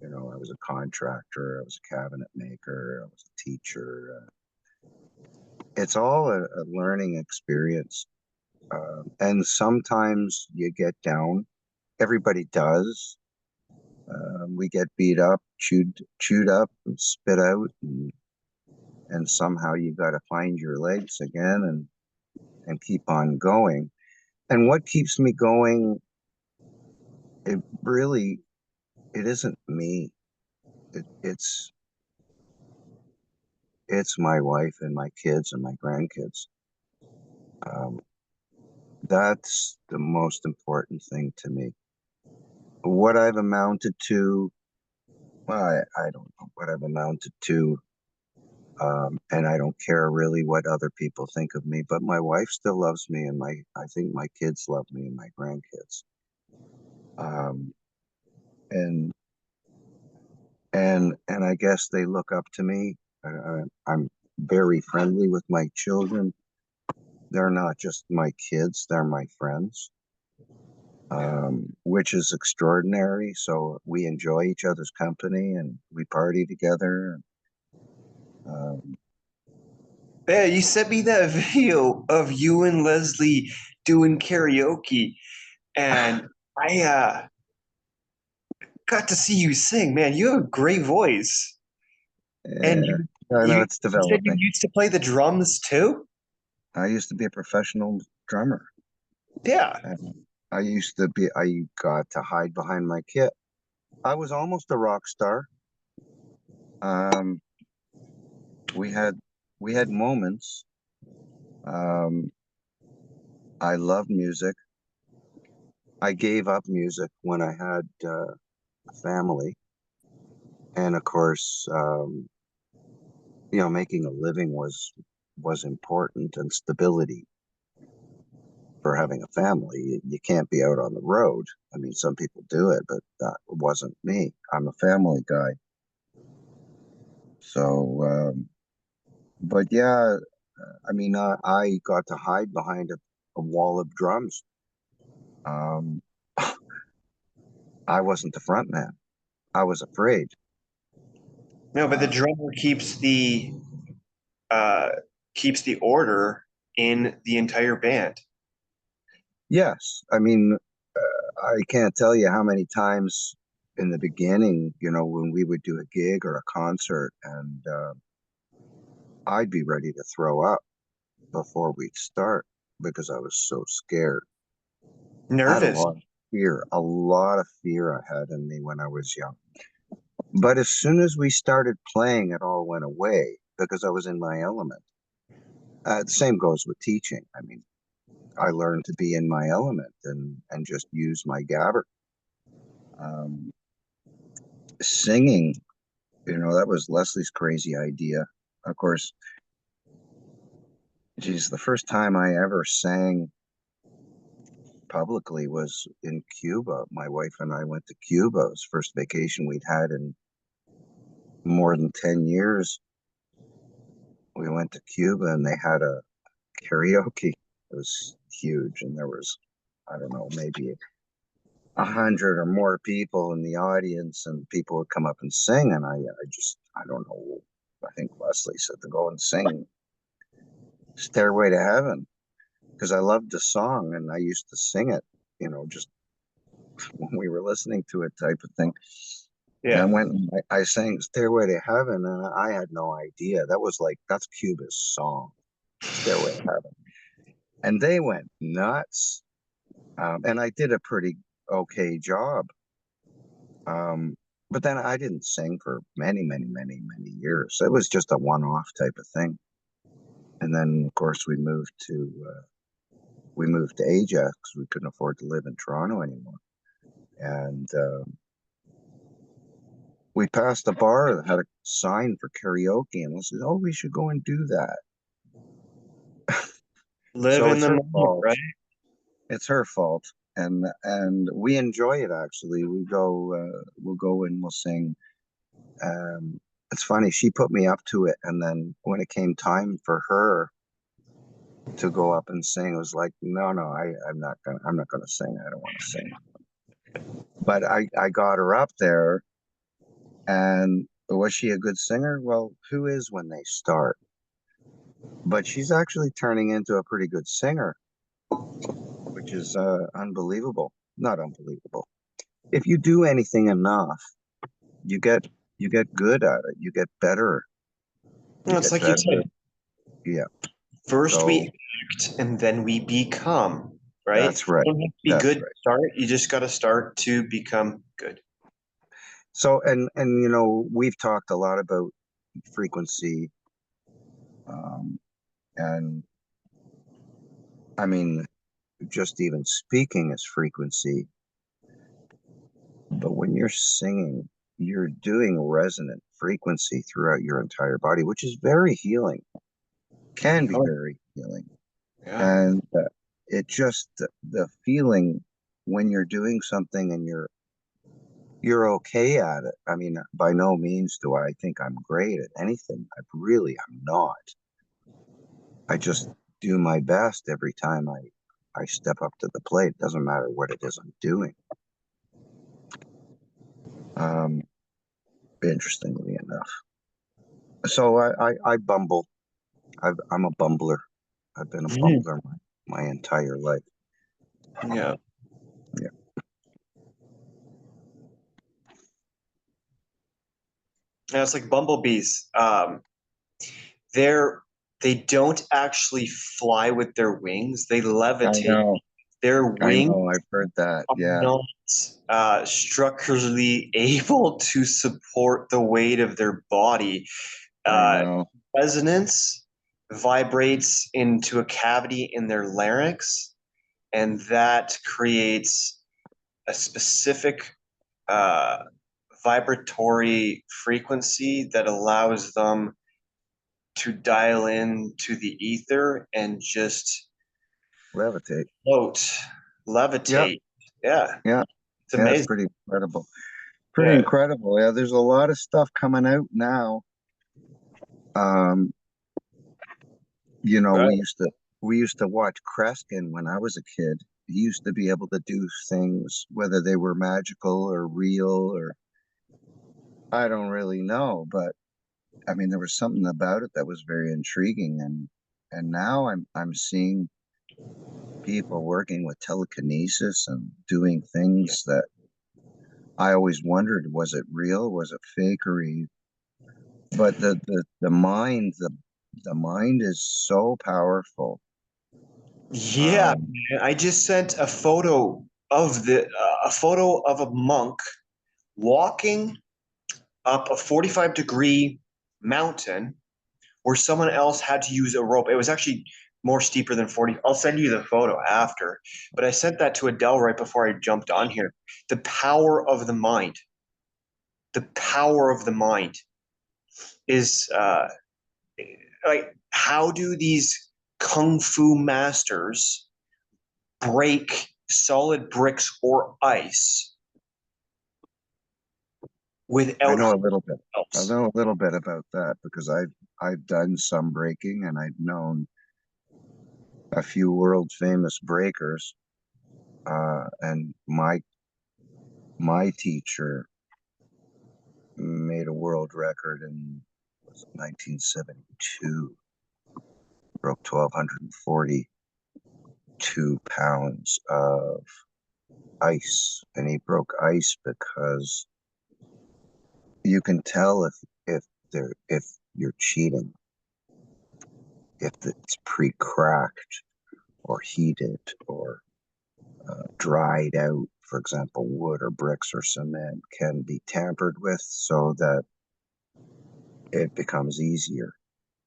I was a contractor, I was a cabinet maker, I was a teacher. It's all a learning experience. And sometimes you get down. Everybody does. We get beat up, chewed up, and spit out, and somehow you got to find your legs again and keep on going. And what keeps me going? It really, it isn't me. It's my wife and my kids and my grandkids. Um, that's the most important thing to me. What I've amounted to, well, I don't know what I've amounted to. And I don't care really what other people think of me, but my wife still loves me, and I think my kids love me and my grandkids. Um, and and I guess they look up to me. I'm very friendly with my children. They're not just my kids; they're my friends, which is extraordinary. So we enjoy each other's company and we party together. Um, Yeah, you sent me that video of you and Leslie doing karaoke, and I got to see you sing. Man, you have a great voice. And yeah, you I know you, it's you said you developing. used to play the drums too? I used to be a professional drummer. Yeah. And I got to hide behind my kit. I was almost a rock star. Um, we had we had moments. Um, I love music. I gave up music when I had a family, and of course, making a living was important and stability for having a family. You can't be out on the road. I mean, some people do it, but that wasn't me. I'm a family guy. So, but yeah, I mean, I got to hide behind a wall of drums. Um, I wasn't the front man. I was afraid. No, but the Uh, drummer uh keeps the order in the entire band. yes, I mean, I can't tell you how many times in the beginning, when we would do a gig or a concert, and I'd be ready to throw up before we'd start because I was so scared. I had Nervous. a lot of fear I had in me when I was young. But as soon as we started playing, it all went away because I was in my element. The same goes with teaching. I mean, I learned to be in my element and just use my gabber. Um, singing, that was Leslie's crazy idea. Of course, geez, the first time I ever sang publicly was in Cuba. My wife and I went to Cuba. It was the first vacation we'd had in more than 10 years. We went to Cuba and they had a karaoke. It was huge. And there was, I don't know, maybe 100 or more people in the audience, and people would come up and sing. And I don't know. I think Leslie said to go and sing Stairway to Heaven because I loved the song and I used to sing it, just when we were listening to it type of thing. And I Yeah. went and I sang Stairway to Heaven, and I had no idea. That's Cuba's song, Stairway to Heaven. And they went nuts. And I did a pretty okay job. Um, but then I didn't sing for many, many, many, many years. It was just a one-off type of thing. And then, of course, we moved to Ajax. We couldn't afford to live in Toronto anymore. And we passed a bar that had a sign for karaoke, and we said, "Oh, we should go and do that." Live So in it's the her moment, fault. right? It's her fault, and we enjoy it actually. We'll go and we'll sing. Um, it's funny. She put me up to it, and then when it came time for her to go up and sing, it was like, no, no, I'm not gonna sing. I don't want to sing. But I got her up there, and was she a good singer? Well, who is when they start? But she's actually turning into a pretty good singer, which is unbelievable. Not unbelievable. If you do anything enough, you get you get good at it. You get better. You No, it's get like you better. said, Yeah. first So we act and then we become, right? that's You right. don't have to be That's good to right. start. You just got to start to become good. So and we've talked a lot about frequency, um, and I mean just even speaking is frequency. But when you're singing, you're doing resonant frequency throughout your entire body, which is very healing. Can be Oh, very healing. yeah. And it just the feeling when you're doing something and you're okay at it. I mean, by no means do I think I'm great at anything. I'm not. I just do my best every time I step up to the plate. It doesn't matter what it is I'm doing. Um, Interestingly enough. So I bumble. I'm a bumbler. I've been a Mhm. bumbler my entire life. Yeah. Yeah. Yeah, it's like bumblebees. They're they don't actually fly with their wings. They I levitate. know. Their I wings know. I've heard that. are Yeah. not structurally able to support the weight of their body. I Uh, know. Resonance vibrates into a cavity in their larynx, and that creates a specific uh, vibratory frequency that allows them to dial in to the ether and just Levitate. float, Yeah. levitate. Yeah, Yeah. it's Yeah. It's amazing. pretty incredible. Pretty Yeah, incredible. Yeah. There's a lot of stuff coming out now. Um, right. we used to watch Kreskin when I was a kid. He used to be able to do things, whether they were magical or real or I don't really know, but I mean, there was something about it that was very intriguing, and now I'm seeing people working with telekinesis and doing things that I always wondered, was it real? Was it fakery? But the mind is so powerful. Yeah, Um, man. I just sent a photo of a monk walking up a 45-degree mountain where someone else had to use a rope. It was actually more steeper than 40. I'll send you the photo after, but I sent that to Adele right before I jumped on here. The power of the mind. the power of the mind is like, how do these kung fu masters break solid bricks or ice I without know a hurting little bit. I themselves? know a little bit about that because I've done some breaking and I've known a few world famous breakers. And my teacher made a world record in, was it 1972, broke 1,242 pounds of ice, and he broke ice because you can tell if you're cheating, if it's pre-cracked or heated or dried out. For example, wood or bricks or cement can be tampered with so that it becomes easier.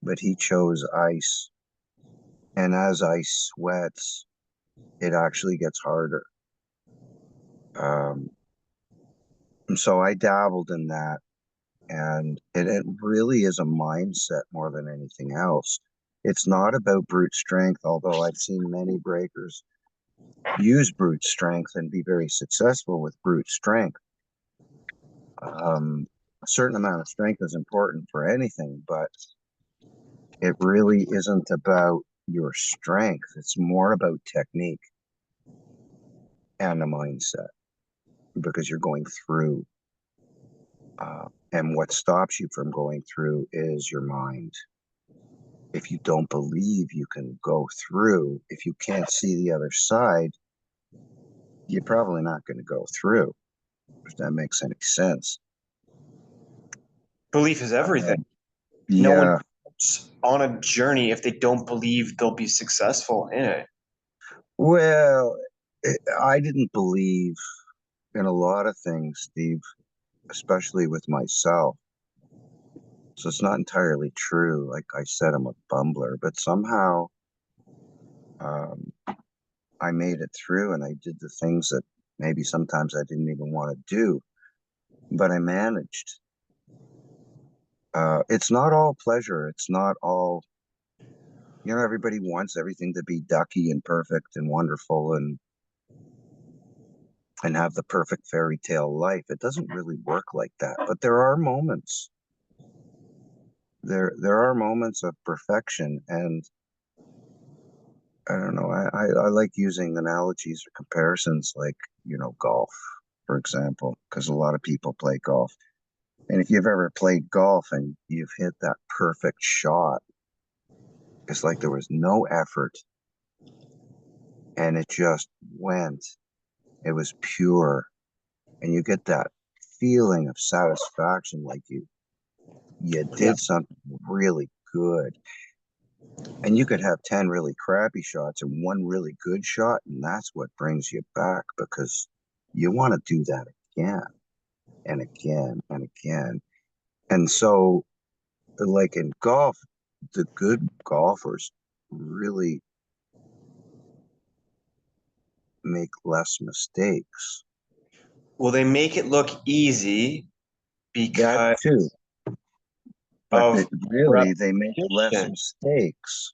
But he chose ice, and as ice sweats, it actually gets harder. Um, and so I dabbled in that, and it really is a mindset more than anything else. It's not about brute strength, although I've seen many breakers use brute strength and be very successful with brute strength. A certain amount of strength is important for anything, but it really isn't about your strength. It's more about technique and a mindset because you're going through. And what stops you from going through is your mind. If you don't believe you can go through, if you can't see the other side, you're probably not going to go through, if that makes any sense. Belief is everything. Um, No one yeah, goes on a journey if they don't believe they'll be successful in it. well, I didn't believe in a lot of things, Steve, especially with myself. So it's not entirely true. Like I said, I'm a bumbler, but somehow um, I made it through and I did the things that maybe sometimes I didn't even want to do, but I managed. It's not all pleasure. It's not all, everybody wants everything to be ducky and perfect and wonderful and have the perfect fairy tale life. It doesn't really work like that. But there are moments. There are moments of perfection, and I don't know. I like using analogies or comparisons like, golf, for example, because a lot of people play golf. And if you've ever played golf and you've hit that perfect shot, it's like there was no effort and it just went. It was pure. And you get that feeling of satisfaction like you Yeah. did something really good. And you could have 10 really crappy shots and one really good shot, and that's what brings you back because you want to do that again and again and again. And so, like in golf, the good golfers really make less mistakes. Well, they make it look easy That because too, but of they make less repetition. mistakes.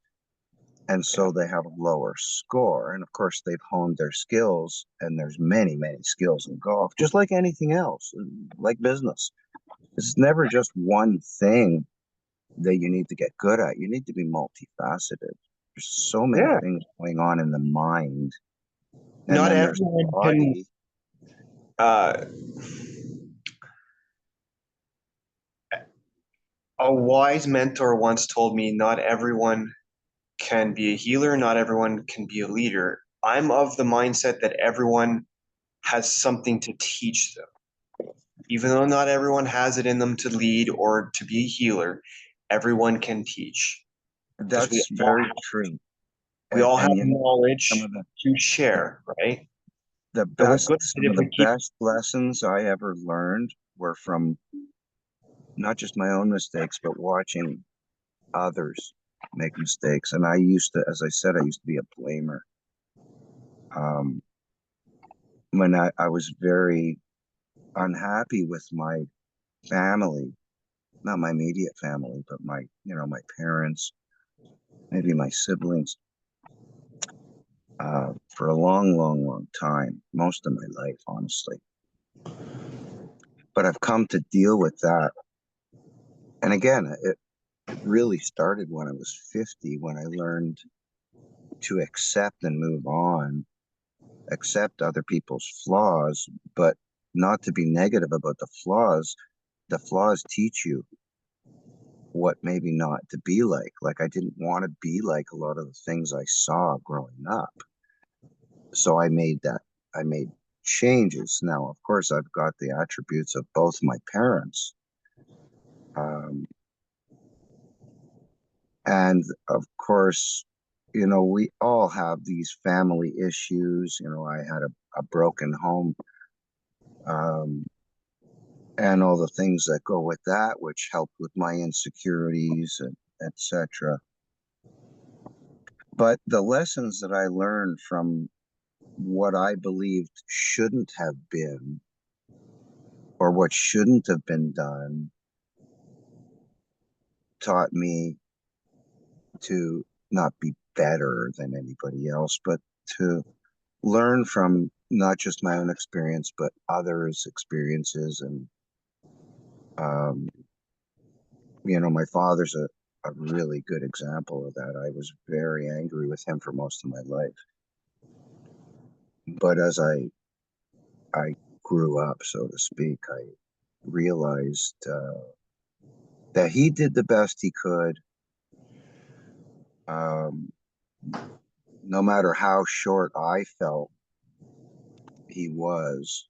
And Yeah. so they have a lower score. And of course, they've honed their skills. And there's many, many skills in golf, just like anything else, like business. It's never just one thing that you need to get good at. You need to be multifaceted. There's so many Yeah. things going on in the mind. And Not then there's the everyone can. body. Uh, a wise mentor once told me, not everyone can be a healer, not everyone can be a leader. I'm of the mindset that everyone has something to teach them. Even though not everyone has it in them to lead or to be a healer, everyone can teach because That's very true. we all have And some knowledge of to share, right? So what good is some it of if the we keep? best lessons I ever learned were from not just my own mistakes, but watching others make mistakes. And I used to, as I said, I used to be a blamer. Um, when I was very unhappy with my family, not my immediate family, but my, my parents, maybe my siblings, for a long, long, long time, most of my life, honestly. But I've come to deal with that. And again, it really started when I was 50, when I learned to accept and move on, accept other people's flaws, but not to be negative about the flaws. The flaws teach you what maybe not to be like. Like I didn't want to be like a lot of the things I saw growing up. So I made changes. Now, of course, I've got the attributes of both my parents. Um, and of course, we all have these family issues. I had a broken home, um, and all the things that go with that, which helped with my insecurities and etc. But the lessons that I learned from what I believed shouldn't have been or what shouldn't have been done taught me to not be better than anybody else, but to learn from not just my own experience, but others' experiences. And, um, my father's a really good example of that. I was very angry with him for most of my life. But as I grew up, so to speak, I realized that he did the best he could. Um, no matter how short I felt he was,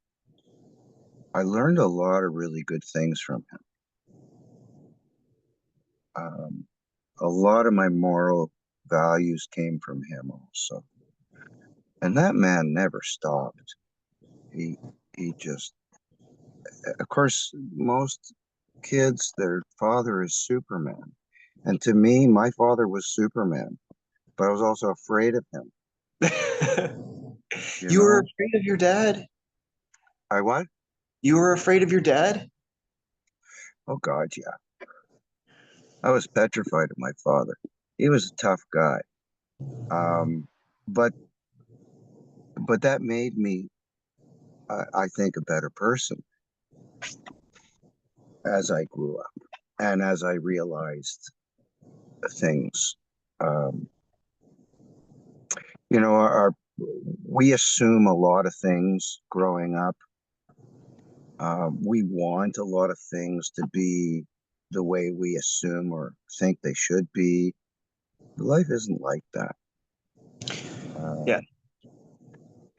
I learned a lot of really good things from him. Um, a lot of my moral values came from him also. And that man never stopped. He he just, of course, most kids, their father is Superman. And to me, my father was Superman, but I was also afraid of him, you You were know? afraid of your dad? I what? You were afraid of your dad? Oh God, yeah. I was petrified of my father. He was a tough guy. Um, but that made me, I think, a better person as I grew up and as I realized things. Um, our we assume a lot of things growing up. We want a lot of things to be the way we assume or think they should be. Life isn't like that. Yeah.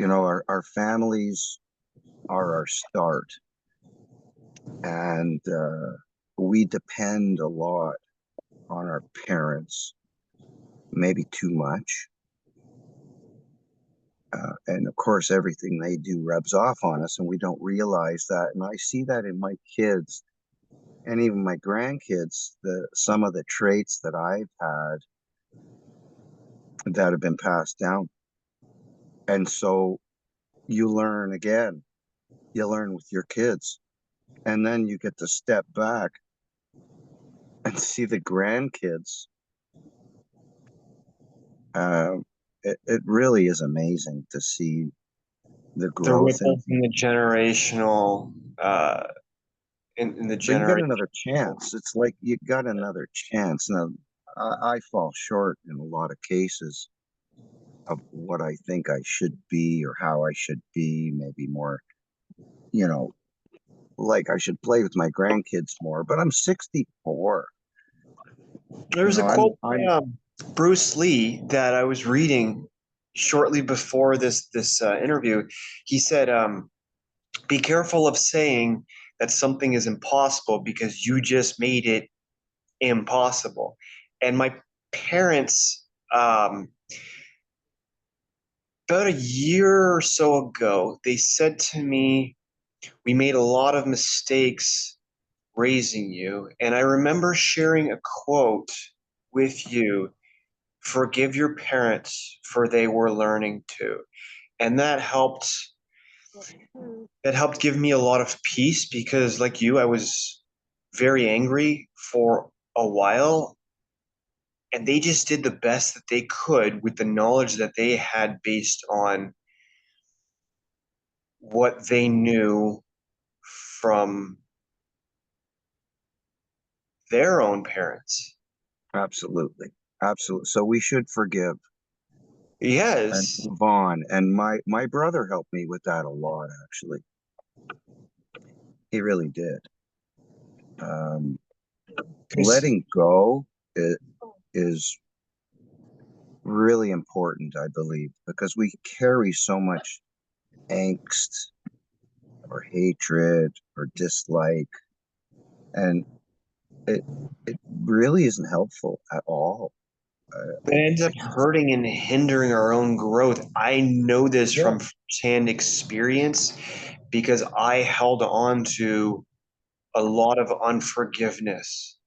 Um, our families are our start, and we depend a lot on our parents, maybe too much. And of course, everything they do rubs off on us, and we don't realize that. And I see that in my kids and even my grandkids, some of the traits that I've had that have been passed down. And so you learn again, you learn with your kids, and then you get to step back and see the grandkids. Uh, it really is amazing to see the The growth in ripples in them. the generational in the But you get generation. another chance. It's like you got another chance. Now, I fall short in a lot of cases of what I think I should be or how I should be, maybe more, you know, like I should play with my grandkids more, but I'm 64. There's a I'm quote I'm by Bruce Lee that I was reading shortly before this interview. He said, "Be careful of saying that something is impossible because you just made it impossible." And my parents, about a year or so ago, they said to me, "We made a lot of mistakes raising you." And I remember sharing a quote with you: "Forgive your parents, for they were learning too." And that helped give me a lot of peace because, like you, I was very angry for a while, and they just did the best that they could with the knowledge that they had based on what they knew from their own parents. Absolutely. Absolutely. So we should forgive and Yes, move on. And my brother helped me with that a lot, actually. He really did. Um, because letting go is really important, I believe, because we carry so much angst or hatred or dislike, and it it really isn't helpful at all. it ends up It just, hurting and hindering our own growth. I know this yeah, from firsthand experience because I held on to a lot of unforgiveness,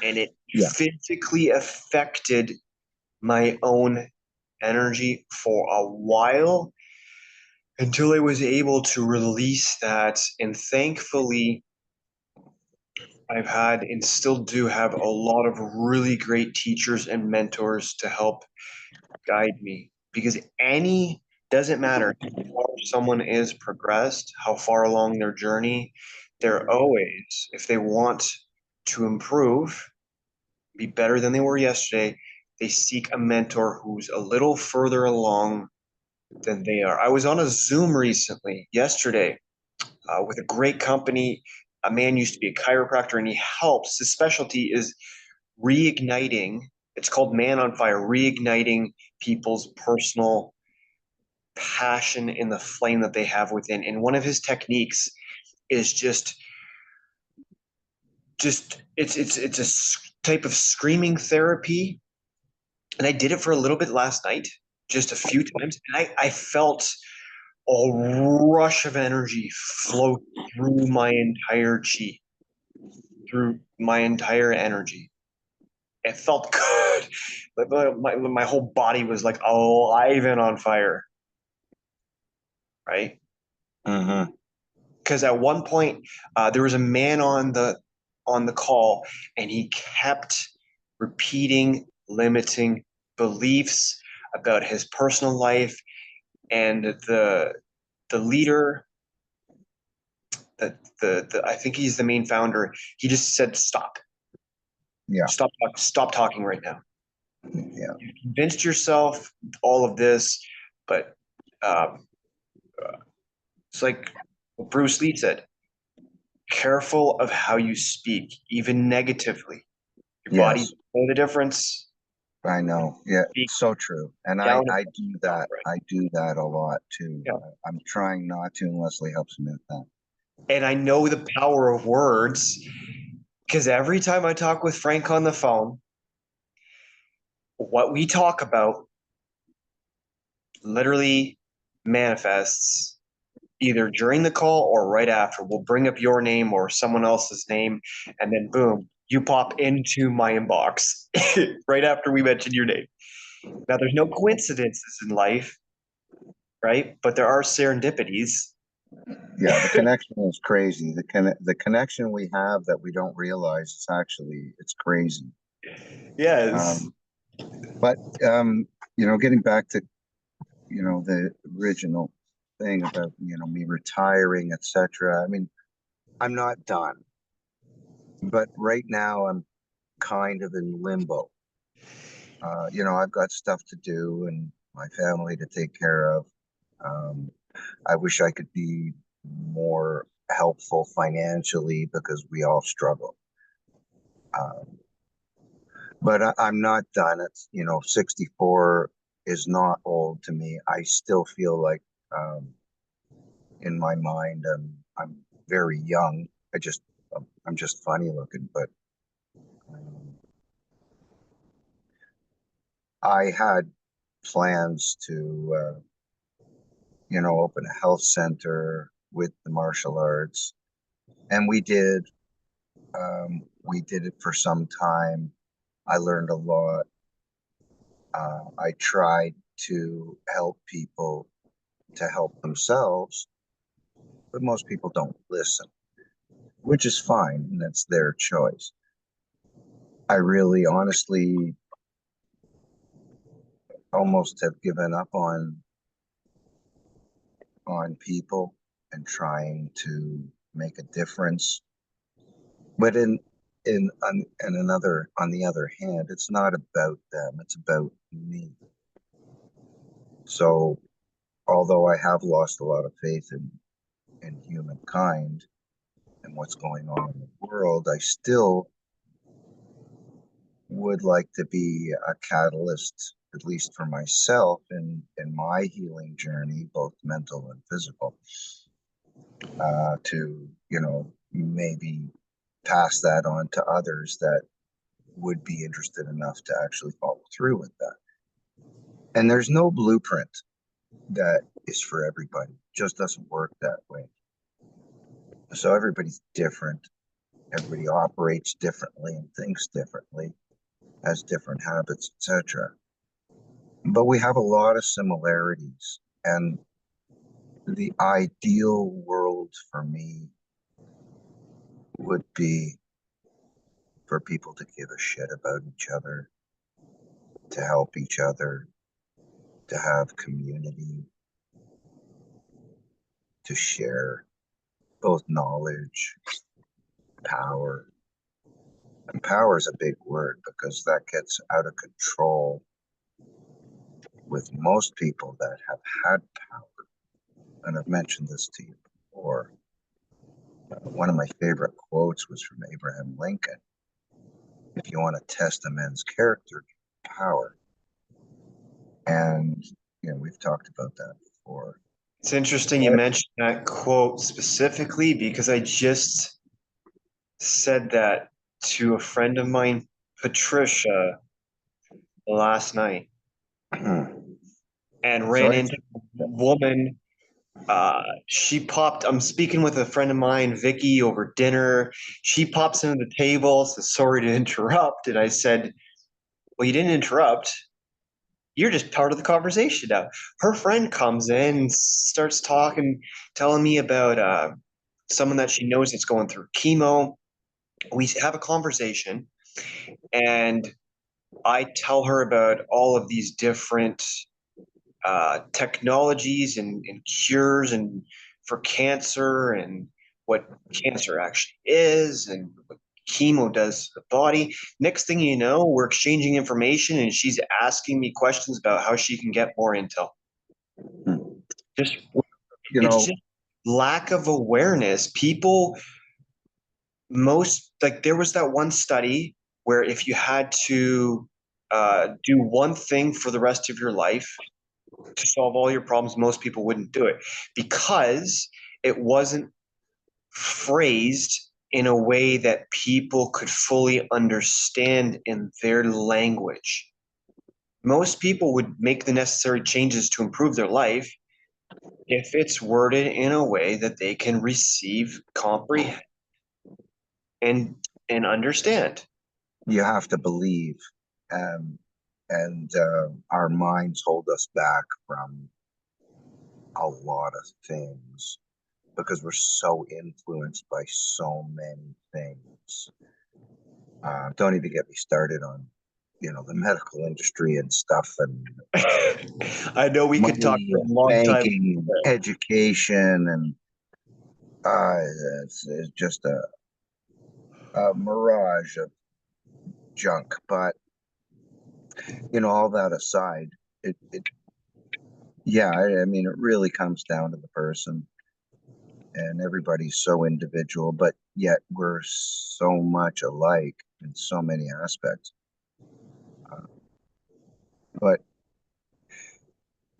and it yeah, physically affected my own energy for a while until I was able to release that. And thankfully, I've had and still do have a lot of really great teachers and mentors to help guide me, because any doesn't matter how far someone is progressed, how far along their journey, they're always, if they want to improve, be better than they were yesterday, they seek a mentor who's a little further along than they are. I was on a Zoom recently, yesterday, with a great company. A man used to be a chiropractor, and he helps. His specialty is reigniting. It's called Man on Fire, reigniting people's personal passion in the flame that they have within. And one of his techniques is just it's a type of screaming therapy. And I did it for a little bit last night, just a few times, and I felt a rush of energy flow through my entire chi, through my entire energy. It felt good. My whole body was like alive and on fire, right? hmm, Because at one point there was a man on the call, and he kept repeating limiting beliefs about his personal life, and the leader, the I think he's the main founder. He just said, "Stop, yeah, stop talking right now. yeah, You convinced yourself all of this, but um, it's like what Bruce Lee said: careful of how you speak, even negatively. Your body yes, know the difference. I know. Yeah, Speak so true. And down I do that. right. I do that a lot too. Yeah. I'm trying not to, and Leslie helps me with that. And I know the power of words because every time I talk with Frank on the phone, what we talk about literally manifests either during the call or right after. We'll bring up your name or someone else's name, and then boom, you pop into my inbox right after we mention your name. Now, there's no coincidences in life, right? But there are serendipities. Yeah, the connection is crazy. The connection we have that we don't realize is actually it's crazy. Yes. Um, but getting back to the original thing about me retiring, etc. I mean, I'm not done, but right now I'm kind of in limbo. I've got stuff to do and my family to take care of. Um, I wish I could be more helpful financially because we all struggle. Um, but I'm not done. It's 64 is not old to me. I still feel like in my mind I'm very young. I'm just funny looking, but um, I had plans to open a health center with the martial arts, and we did. We did it for some time. I learned a lot. I tried to help people to help themselves, but most people don't listen. which is fine, and that's their choice. I really honestly almost have given up on people and trying to make a difference. But on the other hand, it's not about them, it's about me. So although I have lost a lot of faith in humankind and what's going on in the world, I still would like to be a catalyst, at least for myself, in my healing journey, both mental and physical, to, maybe pass that on to others that would be interested enough to actually follow through with that. And there's no blueprint that is for everybody. It just doesn't work that way. So everybody's different. Everybody operates differently and thinks differently, has different habits, etc. But we have a lot of similarities. And the ideal world for me would be for people to give a shit about each other, to help each other, to have community, to share both knowledge, power. And power is a big word because that gets out of control with most people that have had power. And I've mentioned this to you before. One of my favorite quotes was from Abraham Lincoln. If you want to test a man's character, power. And, we've talked about that before. It's interesting you mentioned that quote specifically because I just said that to a friend of mine, Patricia, last night, and So ran into a woman. I'm speaking with a friend of mine, Vicky, over dinner. She pops into the table, says, "Sorry to interrupt." And I said, "Well, you didn't interrupt. You're just part of the conversation now." Her friend comes in and starts talking, telling me about someone that she knows that's going through chemo. We have a conversation, and I tell her about all of these different technologies and cures and for cancer and what cancer actually is and what chemo does to the body. Next thing you know, we're exchanging information and she's asking me questions about how she can get more intel. Just it's just lack of awareness. People most like there was that one study where if you had to do one thing for the rest of your life to solve all your problems, most people wouldn't do it because it wasn't phrased in a way that people could fully understand in their language. Most people would make the necessary changes to improve their life if it's worded in a way that they can receive, comprehend, and understand. You have to believe, um, and our minds hold us back from a lot of things because we're so influenced by so many things. Don't even get me started on, the medical industry and stuff, and I know we could talk money for a and long time. banking, education, and uh, it's just a mirage of junk. But all that aside, it yeah, I mean, it really comes down to the person, and everybody's so individual, but yet we're so much alike in so many aspects. But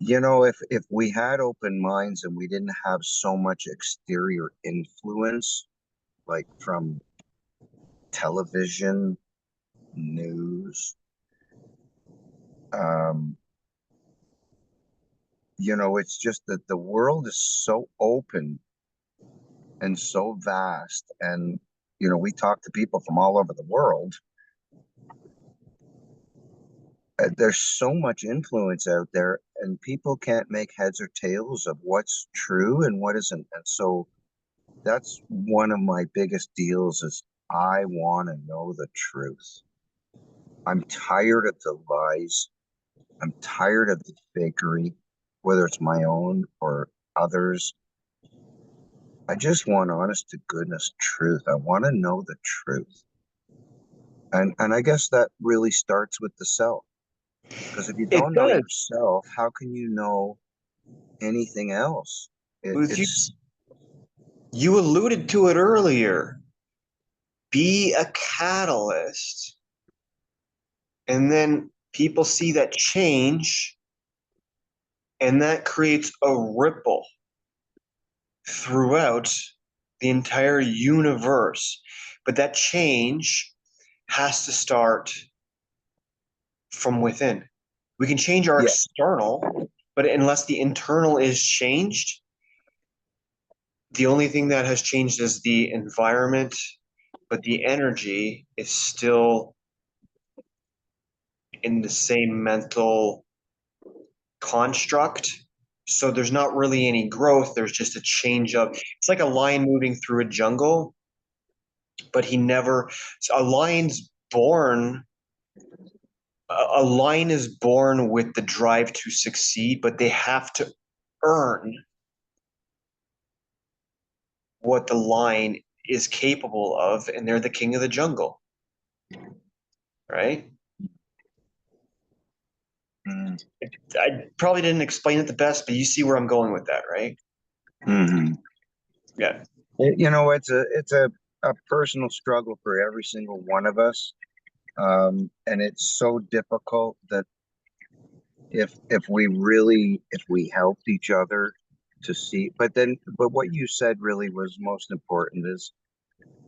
if we had open minds and we didn't have so much exterior influence, like from television, news, um, it's just that the world is so open and so vast, and we talk to people from all over the world. There's so much influence out there, and people can't make heads or tails of what's true and what isn't. And so That's one of my biggest deals is I want to know the truth. I'm tired of the lies. I'm tired of the fakery, whether it's my own or others. I just want honest to goodness truth. I want to know the truth. And I guess that really starts with the self. Because if you It don't know does. yourself, how can you know anything else? With you, It's you alluded to it earlier. Be a catalyst. And then people see that change, and that creates a ripple throughout the entire universe. But that change has to start from within. We can change our yeah, external, but unless the internal is changed, the only thing that has changed is the environment, but the energy is still in the same mental construct. So there's not really any growth. There's just a change of, it's like a lion moving through a jungle, but he never, so a lion's born, a lion is born with the drive to succeed, but they have to earn what the lion is capable of, and they're the king of the jungle, right? mm, I probably didn't explain it the best, but you see where I'm going with that, right? mhm. Yeah. You know, a personal struggle for every single one of us. And it's so difficult that if we helped each other to see, but what you said really was most important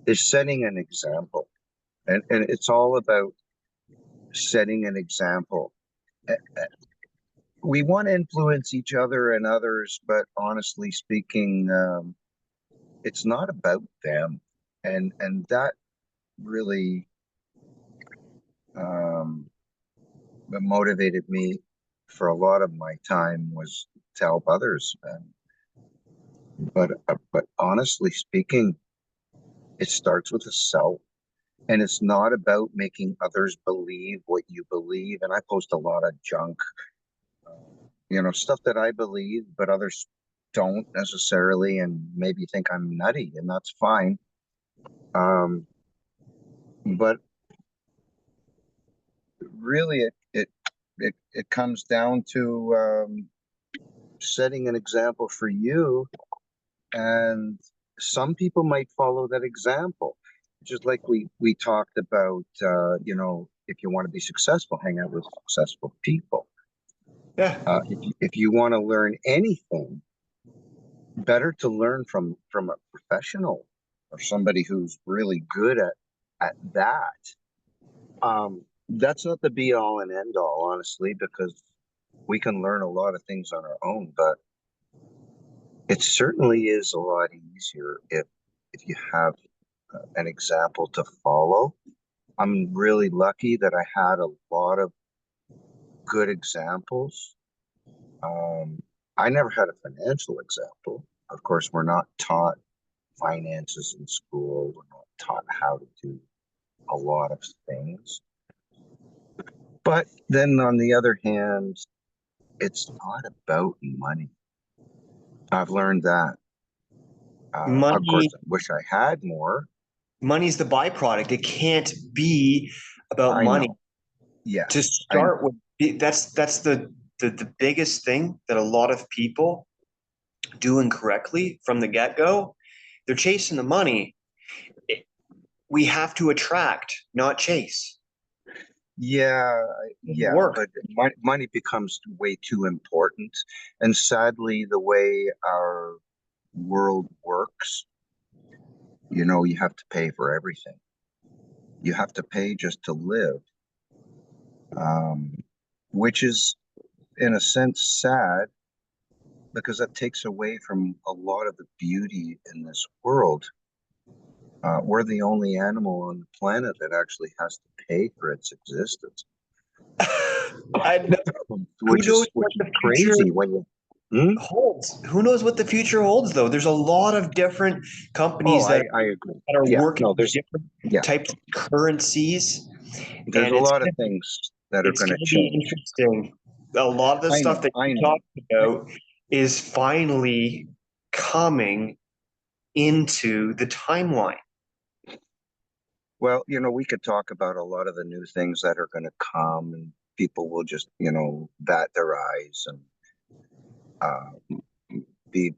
is setting an example. And it's all about setting an example. We want to influence each other and others, but honestly speaking, it's not about them. And that really um, what motivated me for a lot of my time was to help others. But honestly speaking, it starts with the self, and it's not about making others believe what you believe. And I post a lot of junk, stuff that I believe, but others don't necessarily, and maybe think I'm nutty, and that's fine. Um, but really, it comes down to setting an example for you, and some people might follow that example. Just like we talked about, if you want to be successful, hang out with successful people. Yeah. If you want to learn anything, better to learn from a professional or somebody who's really good at that. That's not the be all and end all, honestly, because we can learn a lot of things on our own, but it certainly is a lot easier if you have an example to follow. I'm really lucky that I had a lot of good examples. Um, I never had a financial example. Of course, we're not taught finances in school. We're not taught how to do a lot of things. But then on the other hand, it's not about money. I've learned that. Of course, Money I wish I had more. money's the byproduct. It can't be about I money. know. To Yes, I know. start with, that's the biggest thing that a lot of people do incorrectly from the get-go. They're chasing the money. We have to attract, not chase. Yeah, Doesn't yeah, work. but money becomes way too important. And sadly, the way our world works, you have to pay for everything. You have to pay just to live, um, which is, in a sense, sad because that takes away from a lot of the beauty in this world. We're the only animal on the planet that actually has to pay for its existence, I know. Who knows what which is the future? crazy when you. Hmm? holds. Who knows what the future holds, though? There's a lot of different Oh, companies I agree. that are Yeah, working no, with there's, different yeah, types of currencies, there's and a lot of things that are it's going to going to be change. interesting. A lot of the stuff that I you know. talked about is finally coming into the timeline. Well, we could talk about a lot of the new things that are going to come, and people will just, bat their eyes and uh, be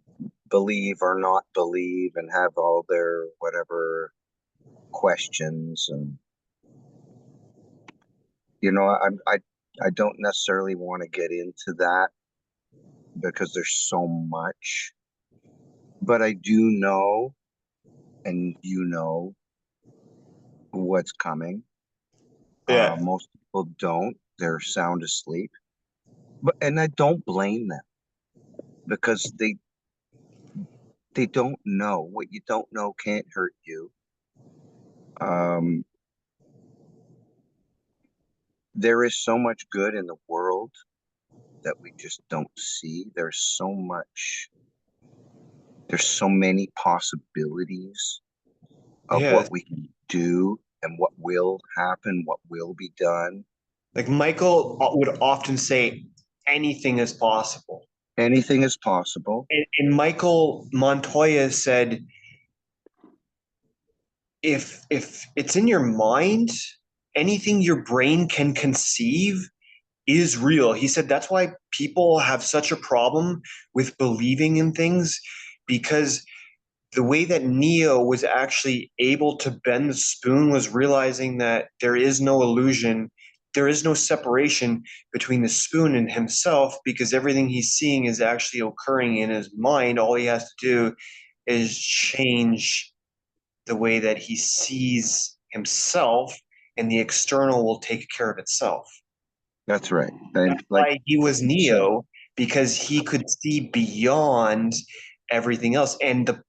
believe or not believe and have all their whatever questions. And I don't necessarily want to get into that because there's so much, but I do know, and what's coming. Yeah. Most people don't; they're sound asleep. And I don't blame them because they don't know. What you don't know can't hurt you. Um, there is so much good in the world that we just don't see. There's so many possibilities of Yeah. what we can do and what will happen, what will be done. Like Michael would often say, anything is possible. Anything is possible. And Michael Montoya said, if it's in your mind, anything your brain can conceive is real. He said that's why people have such a problem with believing in things, because the way that Neo was actually able to bend the spoon was realizing that there is no illusion, there is no separation between the spoon and himself, because everything he's seeing is actually occurring in his mind. All he has to do is change the way that he sees himself, and the external will take care of itself. That's right. And That's like why he was you said, Neo, because he could see beyond everything else. And the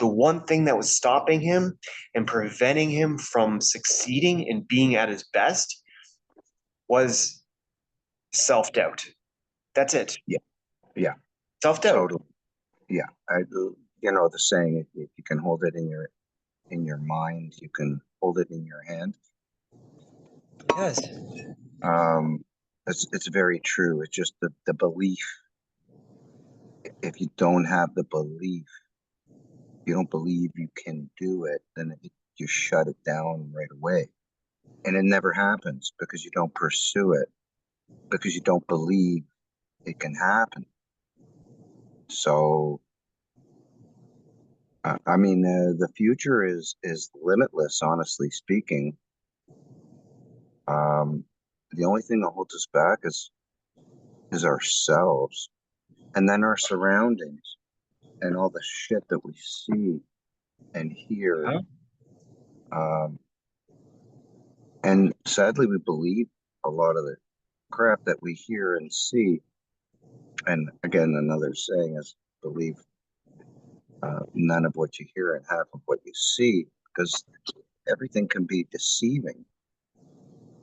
one thing that was stopping him and preventing him from succeeding and being at his best was self doubt. That's it. yeah, yeah, Self doubt. totally. Yeah. The saying, if you can hold it in your mind, you can hold it in your hand. Yes. Um, it's very true. It's just the belief. If you don't have the belief, you don't believe you can do it, then you shut it down right away. And it never happens because you don't pursue it, because you don't believe it can happen. So, I mean, the future is limitless, honestly speaking. Um, the only thing that holds us back is ourselves, and then our surroundings and all the shit that we see and hear. Yeah. Um, and sadly, we believe a lot of the crap that we hear and see. And again, another saying is believe none of what you hear and half of what you see, because everything can be deceiving.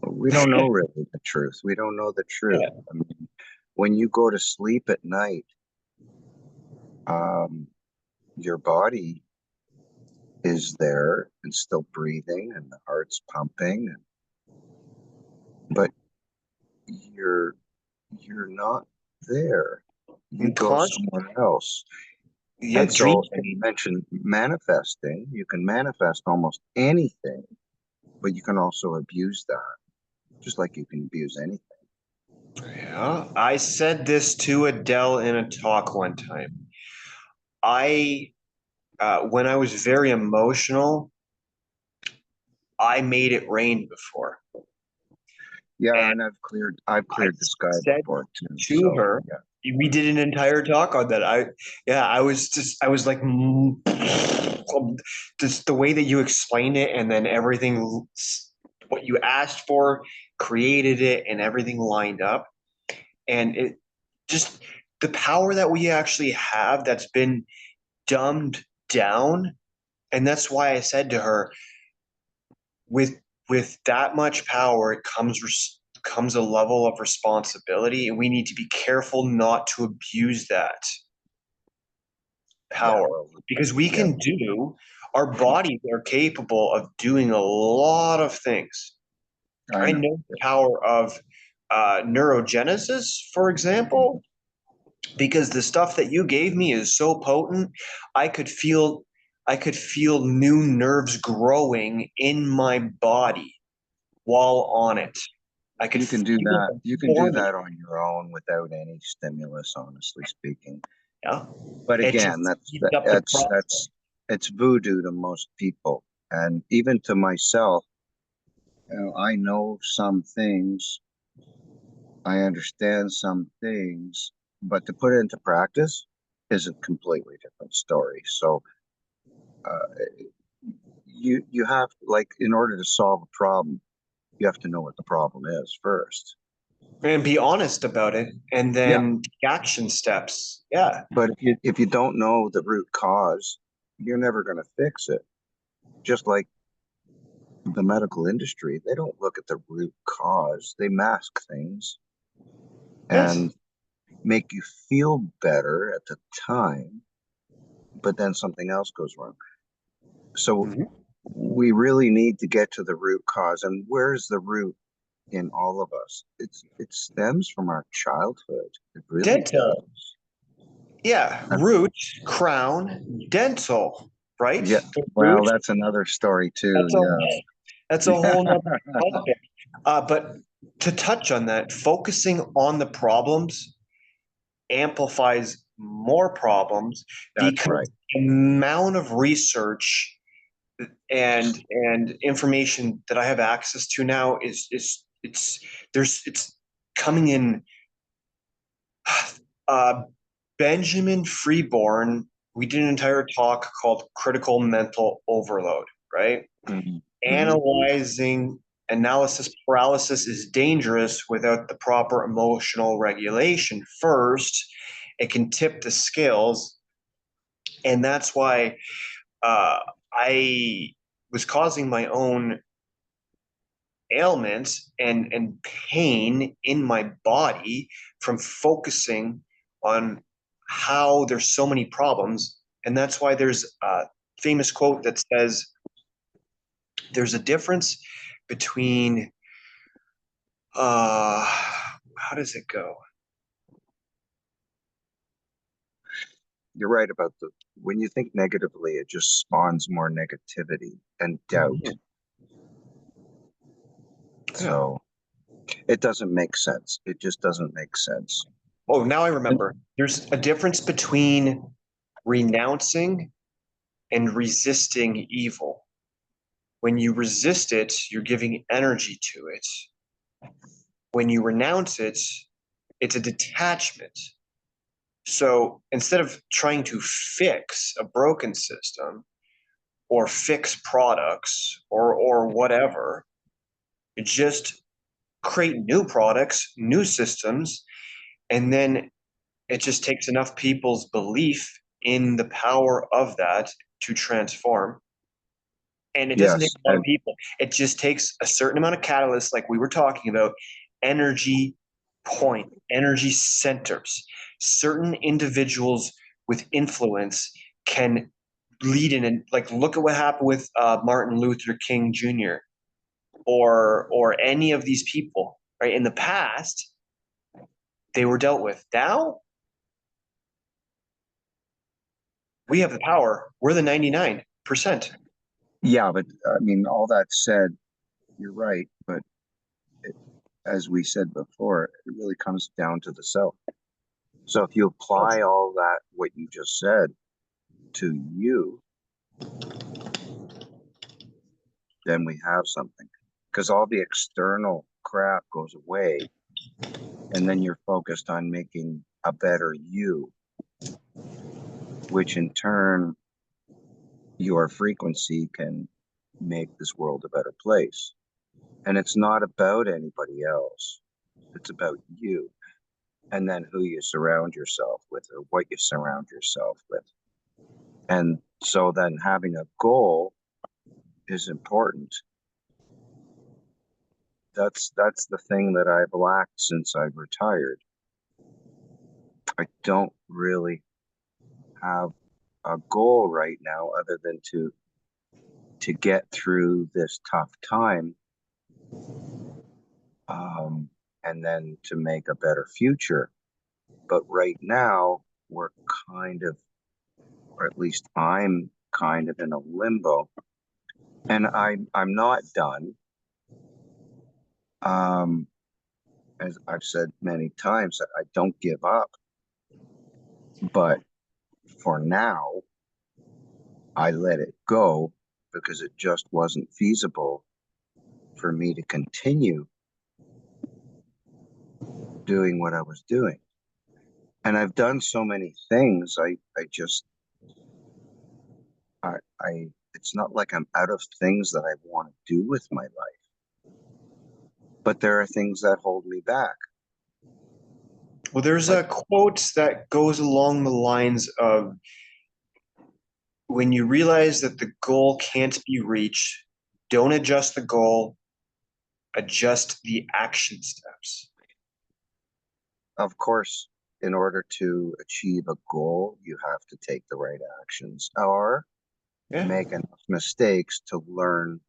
We don't know really the truth. We don't know the truth. Yeah. I mean, when you go to sleep at night, um, your body is there and still breathing, and the heart's pumping, but you're you're not there. You And go conscious, somewhere else. yeah, And dream. so, and you mentioned manifesting. You can manifest almost anything, but you can also abuse that, just like you can abuse anything. Yeah. I said this to Adele in a talk one time. I, when I was very emotional, I made it rain before. Yeah, And and I've cleared the sky said before too. to So her, yeah, we did an entire talk on that. I was like, just the way that you explained it, and then everything, what you asked for, created it, and everything lined up. And it just, the power that we actually have that's been dumbed down. And that's why I said to her, with with that much power, it comes comes a level of responsibility, and we need to be careful not to abuse that Yeah, power, well, because we yeah, can do, our bodies are capable of doing a lot of things. I I know. know the power of neurogenesis, for example, because the stuff that you gave me is so potent. I could feel I could feel new nerves growing in my body while on it. I could You can do feel that. them You can do forming. that on your own without any stimulus, honestly speaking. Yeah. But It again, just that's speeds that, up the process. that's it's voodoo to most people, and even to myself. I know some things, I understand some things, but to put it into practice is a completely different story. So uh, you have, like, in order to solve a problem, you have to know what the problem is first. And be honest about it, and Yeah, then take action steps. Yeah. but if you don't know the root cause, you're never going to fix it. Just like the medical industry, they don't look at the root cause. They mask things Yes. and make you feel better at the time, but then something else goes wrong. So Mhm. we really need to get to the root cause. And where's the root in all of us? It stems from our childhood. It really Dental. does. Yeah. And Root, crown, dental, right? yeah, The well, root, that's another story too. that's that's a Yeah. whole nother topic. But to touch on that, focusing on the problems amplifies more problems, That's right. because the amount of research and information that I have access to now is it's coming in. Uh, Benjamin Freeborn, we did an entire talk called critical mental overload, right? Mhm. Mhm. Analyzing analysis paralysis is dangerous without the proper emotional regulation. First, it can tip the scales, and that's why I was causing my own ailments and pain in my body from focusing on how there's so many problems. And that's why there's a famous quote that says there's a difference between how does it go? You're right about the when you think negatively, it just spawns more negativity and doubt. Mhm. Yeah. So it doesn't make sense. It just doesn't make sense. Oh, now I And remember. There's a difference between renouncing and resisting evil. When you resist it, you're giving energy to it. When you renounce it, it's a detachment. So instead of trying to fix a broken system or fix products or whatever, just create new products, new systems, and then it just takes enough people's belief in the power of that to transform. And it doesn't take yes, a lot of people. It just takes a certain amount of catalyst, like we were talking about, energy point, energy centers. Certain individuals with influence can lead in, and like look at what happened with Martin Luther King Jr. or any of these people. Right in the past, they were dealt with. Now we have the power. We're the 99%. yeah, but I mean, all that said, you're right. But it, as we said before, it really comes down to the self. So if you apply all that, what you just said, to you, then we have something. Because all the external crap goes away, and then you're focused on making a better you, which in turn, your frequency can make this world a better place. And it's not about anybody else, it's about you. And then who you surround yourself with, or what you surround yourself with. And so then having a goal is important. that's the thing that I've lacked since I've retired. I don't really have a goal right now other than to get through this tough time, um, and then to make a better future. But right now, we're kind of, or at least I'm kind of in a limbo, and I'm not done. Um, as I've said many times, I don't give up, but for now, I let it go because it just wasn't feasible for me to continue doing what I was doing. And I've done so many things. I just, it's not like I'm out of things that I want to do with my life, but there are things that hold me back. Well, there's Like, a quote that goes along the lines of when you realize that the goal can't be reached, don't adjust the goal, adjust the action steps. of course, in order to achieve a goal, you have to take the right actions or Yeah. make enough mistakes to learn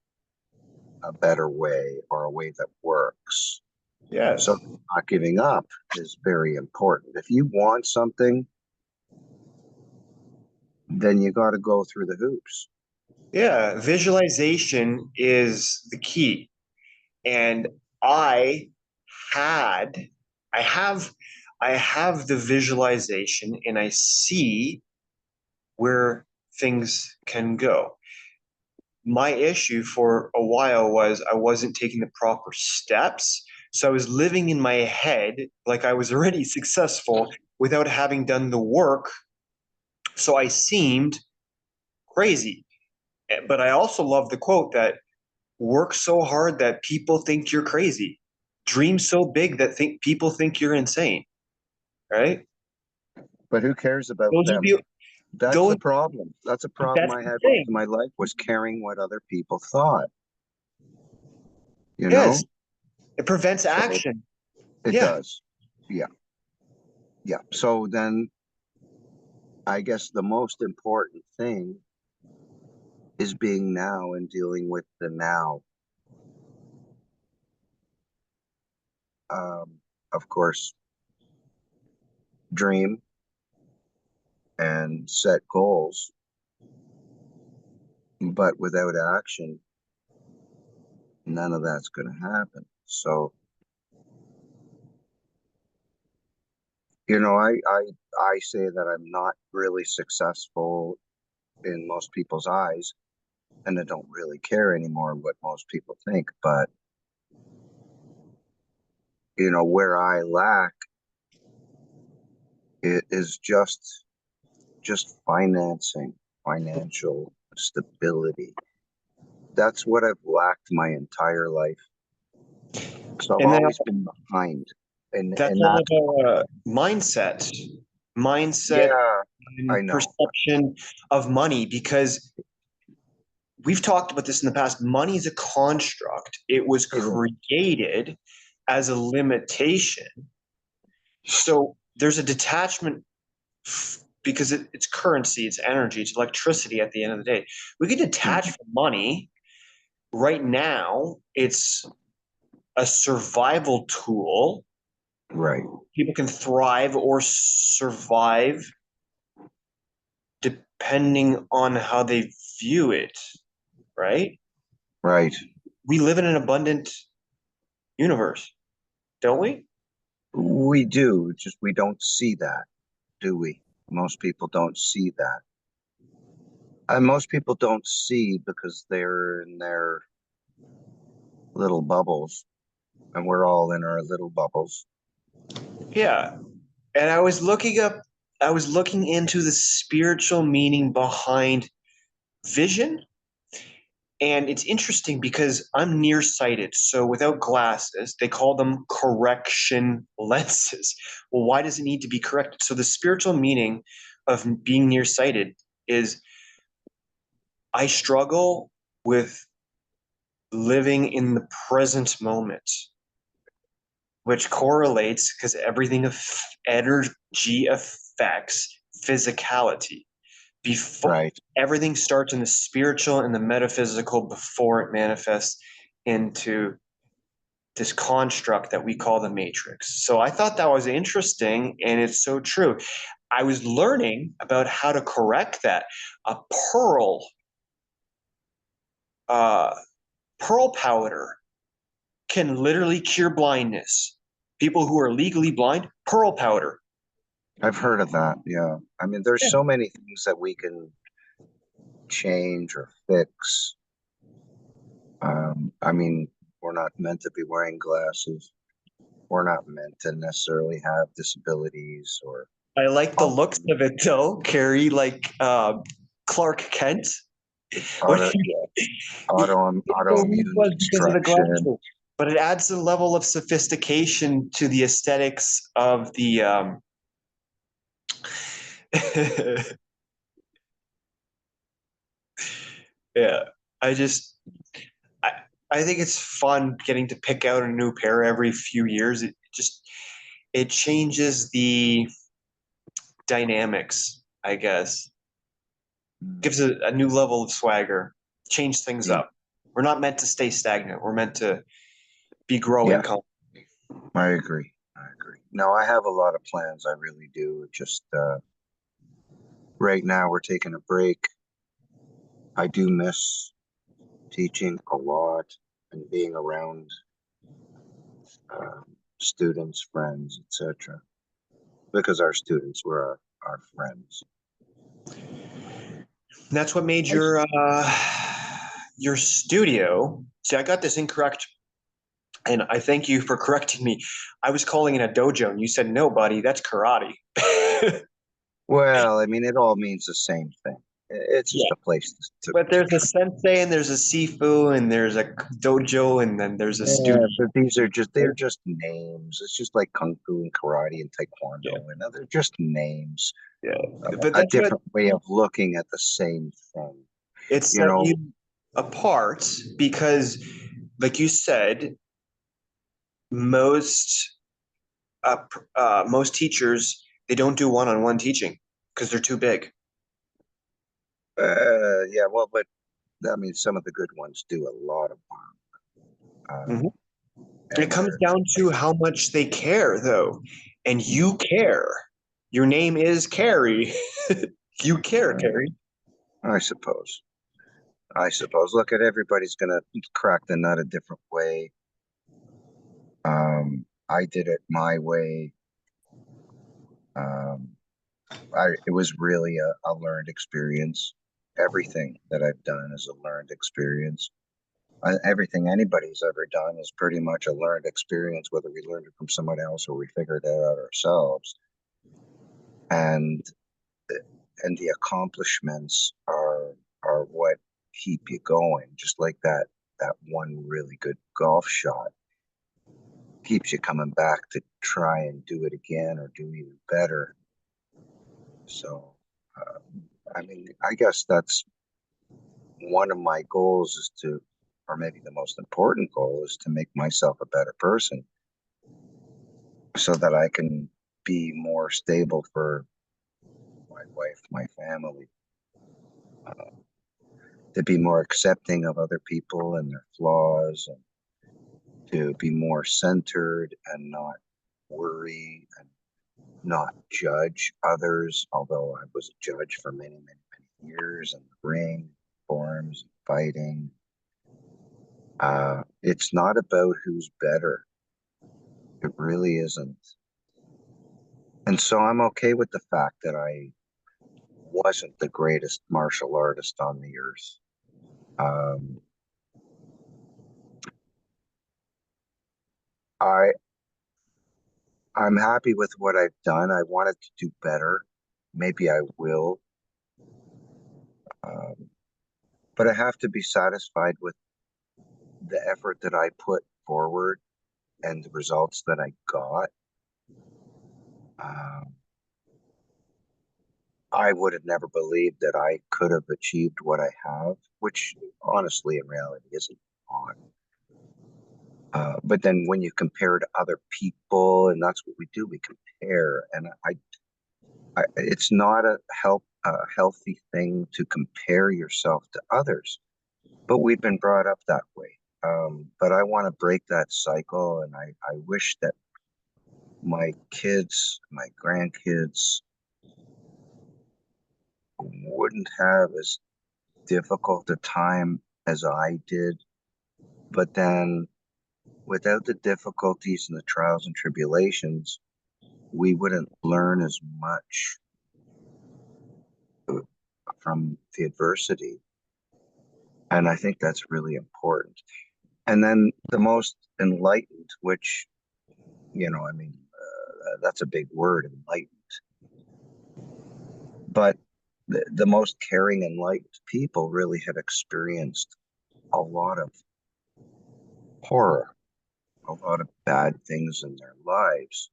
a better way or a way that works. Yes. So not giving up is very important. If you want something, then you got to go through the hoops. Yeah. Visualization is the key. And I had, I have, I have the visualization and I see where things can go. My issue for a while was I wasn't taking the proper steps. So I was living in my head like I was already successful without having done the work. So I seemed crazy. But I also love the quote that work so hard that people think you're crazy. Dream so big that people think you're insane. Right? But who cares about Those are them? the That's those a problem. That's a problem that's I the had most thing. of my life was caring what other people thought, you Yes. know? It prevents So action. it Yeah. does. Yeah. Yeah. So then I guess the most important thing is being now and dealing with the now. Um, of course, dream and set goals, but without action, none of that's going to happen. So, I say that I'm not really successful in most people's eyes, and I don't really care anymore what most people think. But, where I lack it is just financing, financial stability. That's what I've lacked my entire life. So I've And then always been behind. that's And all that's about mindset, mindset yeah, I and know. perception of money. Because we've talked about this in the past. Money is a construct. It was It is. created as a limitation. So there's a detachment because it's currency, it's energy, it's electricity at the end of the day. We can detach Mhm. from money right now. It's a survival tool. Right, People can thrive or survive depending on how they view it, right? right. We live in an abundant universe, don't we? We do, just we don't see that, do we? Most people don't see that. And most people don't see because they're in their little bubbles, and we're all in our little bubbles. Yeah. And I was looking into the spiritual meaning behind vision. And it's interesting because I'm nearsighted. So without glasses, they call them correction lenses. Well, why does it need to be corrected? So the spiritual meaning of being nearsighted is I struggle with living in the present moment, which correlates because energy affects physicality. Before Right. everything starts in the spiritual and the metaphysical before it manifests into this construct that we call the matrix. So I thought that was interesting, and it's so true. I was learning about how to correct that. A pearl, uh, pearl powder can literally cure blindness. People who are legally blind, pearl powder. I've heard of that. Yeah. I mean, there's Yeah. so many things that we can change or fix. I mean, we're not meant to be wearing glasses. We're not meant to necessarily have disabilities or I like the looks auto, of it though, Carrie, like Clark Kent. When auto, yeah, he, so he autoimmune was because of the destruction. glasses, but it adds a level of sophistication to the aesthetics of the. Yeah, I just I, I think it's fun getting to pick out a new pair every few years. It changes the dynamics, I guess. Mm, Gives a new level of swagger, change things yeah, up. We're not meant to stay stagnant. We're meant to be growing. yeah, I agree. I agree. No, I have a lot of plans. I really do. Just right now, we're taking a break. I do miss teaching a lot and being around students, friends, etc. Because our students were our friends. And that's what made I, your studio. See, I got this incorrect, and I thank you for correcting me. I was calling it a dojo, and you said no, buddy. That's karate. well, I mean, it all means the same thing. It's just Yeah, a place but to there's a train. sensei, and there's a Sifu, and there's a dojo, and then there's a Yeah, studio. but they're just names. It's just like Kung Fu and karate and Yeah, Taekwondo, and they're just names. yeah. But A that's what different way of looking at the same thing. it You set you know, apart because, like you said, most most teachers they don't do one-on-one teaching because they're too big. yeah, well, but I mean, some of the good ones do a lot of harm, Mhm. It and comes they're down to how much they care, though, and you care. Your name is Carrie. You care, uh, Carrie. I suppose. I suppose. Look, at everybody's gonna crack the nut a different way. I did it my way. Um, it was really a learned experience. Everything that I've done is a learned experience. Everything anybody's ever done is pretty much a learned experience, whether we learned it from someone else or we figured it out ourselves. And and the accomplishments are what keep you going. Just like that one really good golf shot keeps you coming back to try and do it again or do even better. So, I mean, I guess that's one of my goals is to, or maybe the most important goal is to make myself a better person so that I can be more stable for my wife, my family, to be more accepting of other people and their flaws, and to be more centered and not worry and not judge others. Although I was a judge for many, many, many years in the ring, forums, fighting. It's not about who's better. It really isn't. And so I'm okay with the fact that I wasn't the greatest martial artist on the earth. Um, I I'm happy with what I've done. I wanted to do better. Maybe I will. Um, but I have to be satisfied with the effort that I put forward and the results that I got. Um, I would have never believed that I could have achieved what I have, which honestly, in reality, isn't on. But then when you compare to other people, and that's what we do, we compare. And it's not a healthy thing to compare yourself to others, but we've been brought up that way. But I want to break that cycle, and I wish that my kids, my grandkids, wouldn't have as difficult a time as I did. But then, without the difficulties and the trials and tribulations, we wouldn't learn as much from the adversity. And I think that's really important. And then the most enlightened, which, I mean, that's a big word, enlightened. But the most caring, enlightened people really have experienced a lot of horror, a lot of bad things in their lives.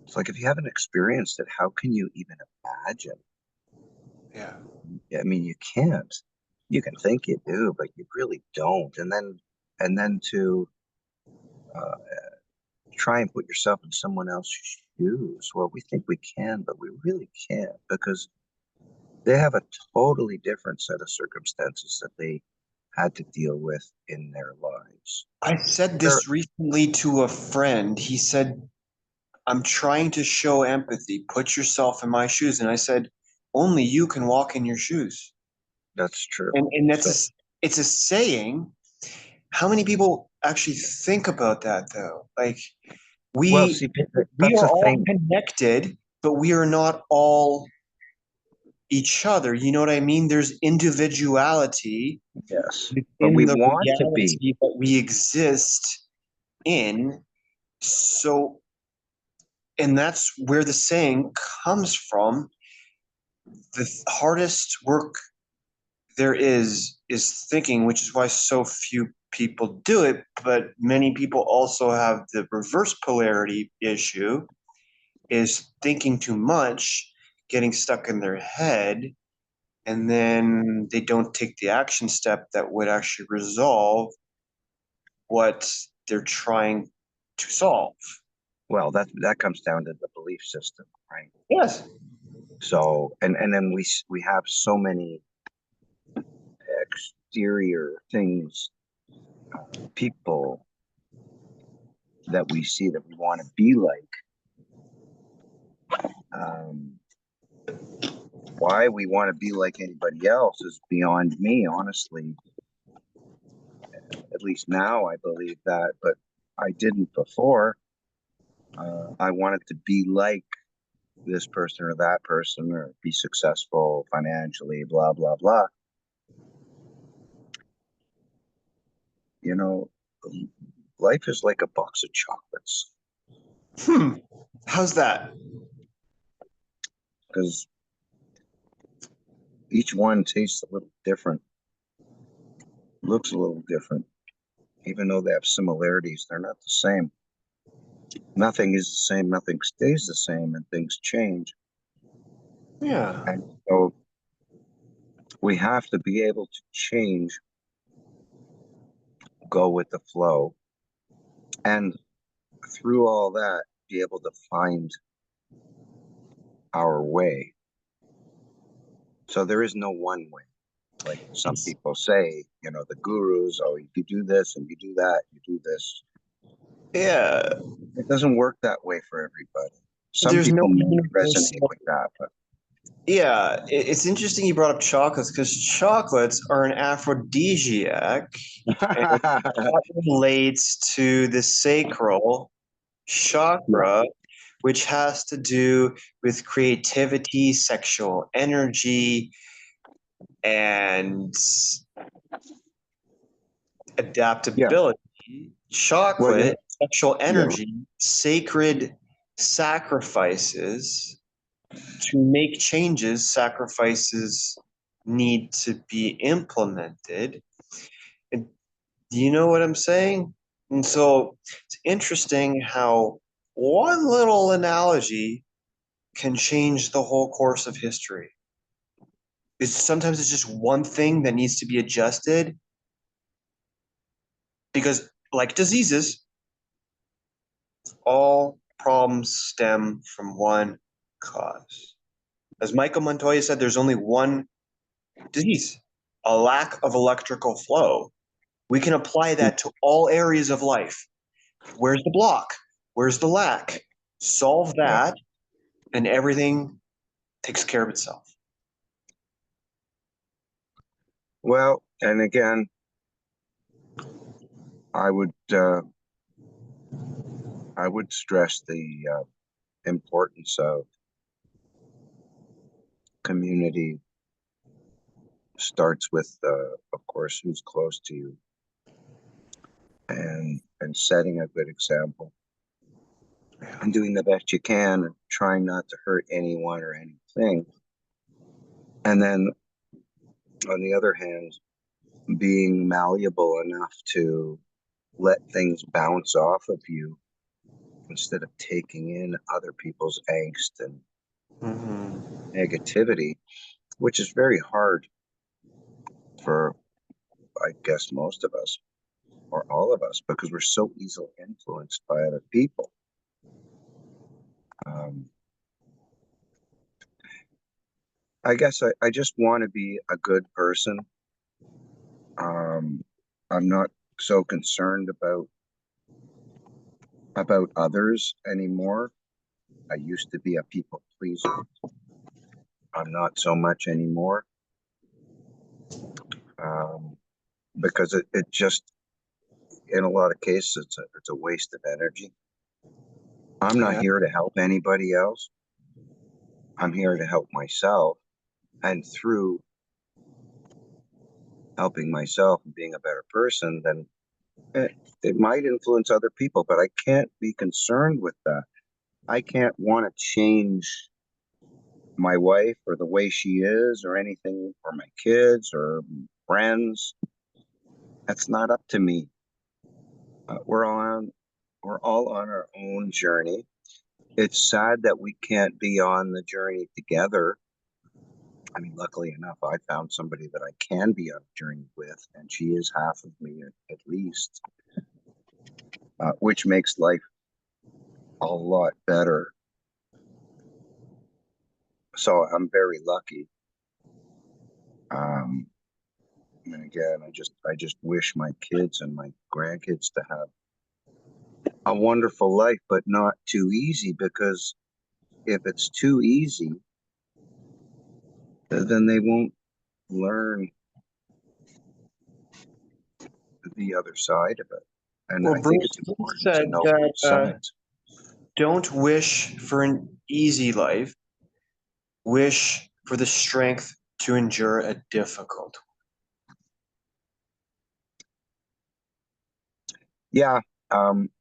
It's like, if you haven't experienced it, how can you even imagine? Yeah. I mean, you can't. You can think you do, but you really don't. And then to uh, try and put yourself in someone else's shoes. Well, we think we can, but we really can't, because they have a totally different set of circumstances that they had to deal with in their lives. I said They're, this recently to a friend. He said, I'm trying to show empathy. Put yourself in my shoes. And I said, only you can walk in your shoes. that's true. And So, it's a saying. How many people actually think about that though? Like well, we see, we that's are the all thing. connected, but we are not all each other. You know what I mean? There's individuality Yes, but within we the want to be. reality that we exist in. So, and that's where the saying comes from. The hardest work there is thinking, which is why so few people do it. But many people also have the reverse polarity issue, is thinking too much, getting stuck in their head, and then they don't take the action step that would actually resolve what they're trying to solve. Well, that comes down to the belief system, right? Yes. So, and then we have so many exterior things, people that we see that we want to be like. Um, why we want to be like anybody else is beyond me, honestly. At least now I believe that, but I didn't before. I wanted to be like this person or that person, or be successful financially, blah, blah, blah. You know, life is like a box of chocolates, Hmm. How's that? because each one tastes a little different, looks a little different. Even though they have similarities, they're not the same. Nothing is the same, nothing stays the same, and things change. Yeah. And so we have to be able to change, go with the flow, and through all that, be able to find our way. So there is no one way. Like some people say, the gurus, oh, if you do this and you do that, you do this. Yeah. It doesn't work that way for everybody. Some There's no people may resonate universal. with that, but Yeah, it's interesting you brought up chocolates because chocolates are an aphrodisiac and that relates to the sacral yeah, chakra, which has to do with creativity, sexual energy, and yeah. adaptability. Well, Chocolate, sexual yeah, energy, sacred sacrifices. To make changes, sacrifices need to be implemented. And do you know what I'm saying? And so it's interesting how one little analogy can change the whole course of history. Sometimes it's just one thing that needs to be adjusted, Because, like diseases, all problems stem from one cause. As Michael Montoya said, there's only one disease, a lack of electrical flow. We can apply that to all areas of life. Where's the block? Where's the lack? Solve Yeah. that, and everything takes care of itself. Well, and again, I would stress the importance of community. Starts with, of course, who's close to you, and setting a good example, and doing the best you can, and trying not to hurt anyone or anything. And then, on the other hand, being malleable enough to let things bounce off of you instead of taking in other people's angst and negativity, which is very hard for, I guess, most of us or all of us, because we're so easily influenced by other people. I guess I just want to be a good person. I'm not so concerned about others anymore. I used to be a people pleaser. I'm not so much anymore, because it just, in a lot of cases, it's a waste of energy. I'm not here to help anybody else. I'm here to help myself, and through helping myself and being a better person, then it might influence other people, but I can't be concerned with that. I can't want to change my wife or the way she is or anything, or my kids or friends. That's not up to me. We're all on our own journey. It's sad that we can't be on the journey together. I mean, luckily enough, I found somebody that I can be on a journey with, and she is half of me at least, which makes life a lot better. So I'm very lucky. And again, I just wish my kids and my grandkids to have a wonderful life, but not too easy, because if it's too easy, then they won't learn the other side of it. And Well, I think Bruce it's important to said know both that sides. don't wish for an easy life, wish for the strength to endure a difficult Yeah. Um,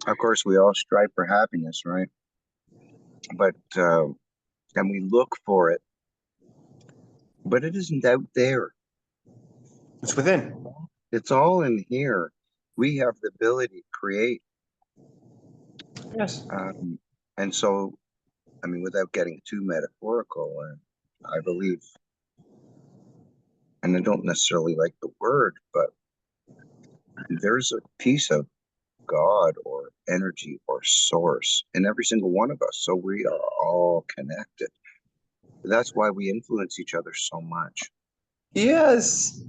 of course, we all strive for happiness, right? But and we look for it, but it isn't out there. It's within. It's all in here. We have the ability to create. Yes. And so, I mean, without getting too metaphorical, I believe, and I don't necessarily like the word, but there's a piece of God or energy or source in every single one of us. So we are all connected. That's why we influence each other so much. Yes.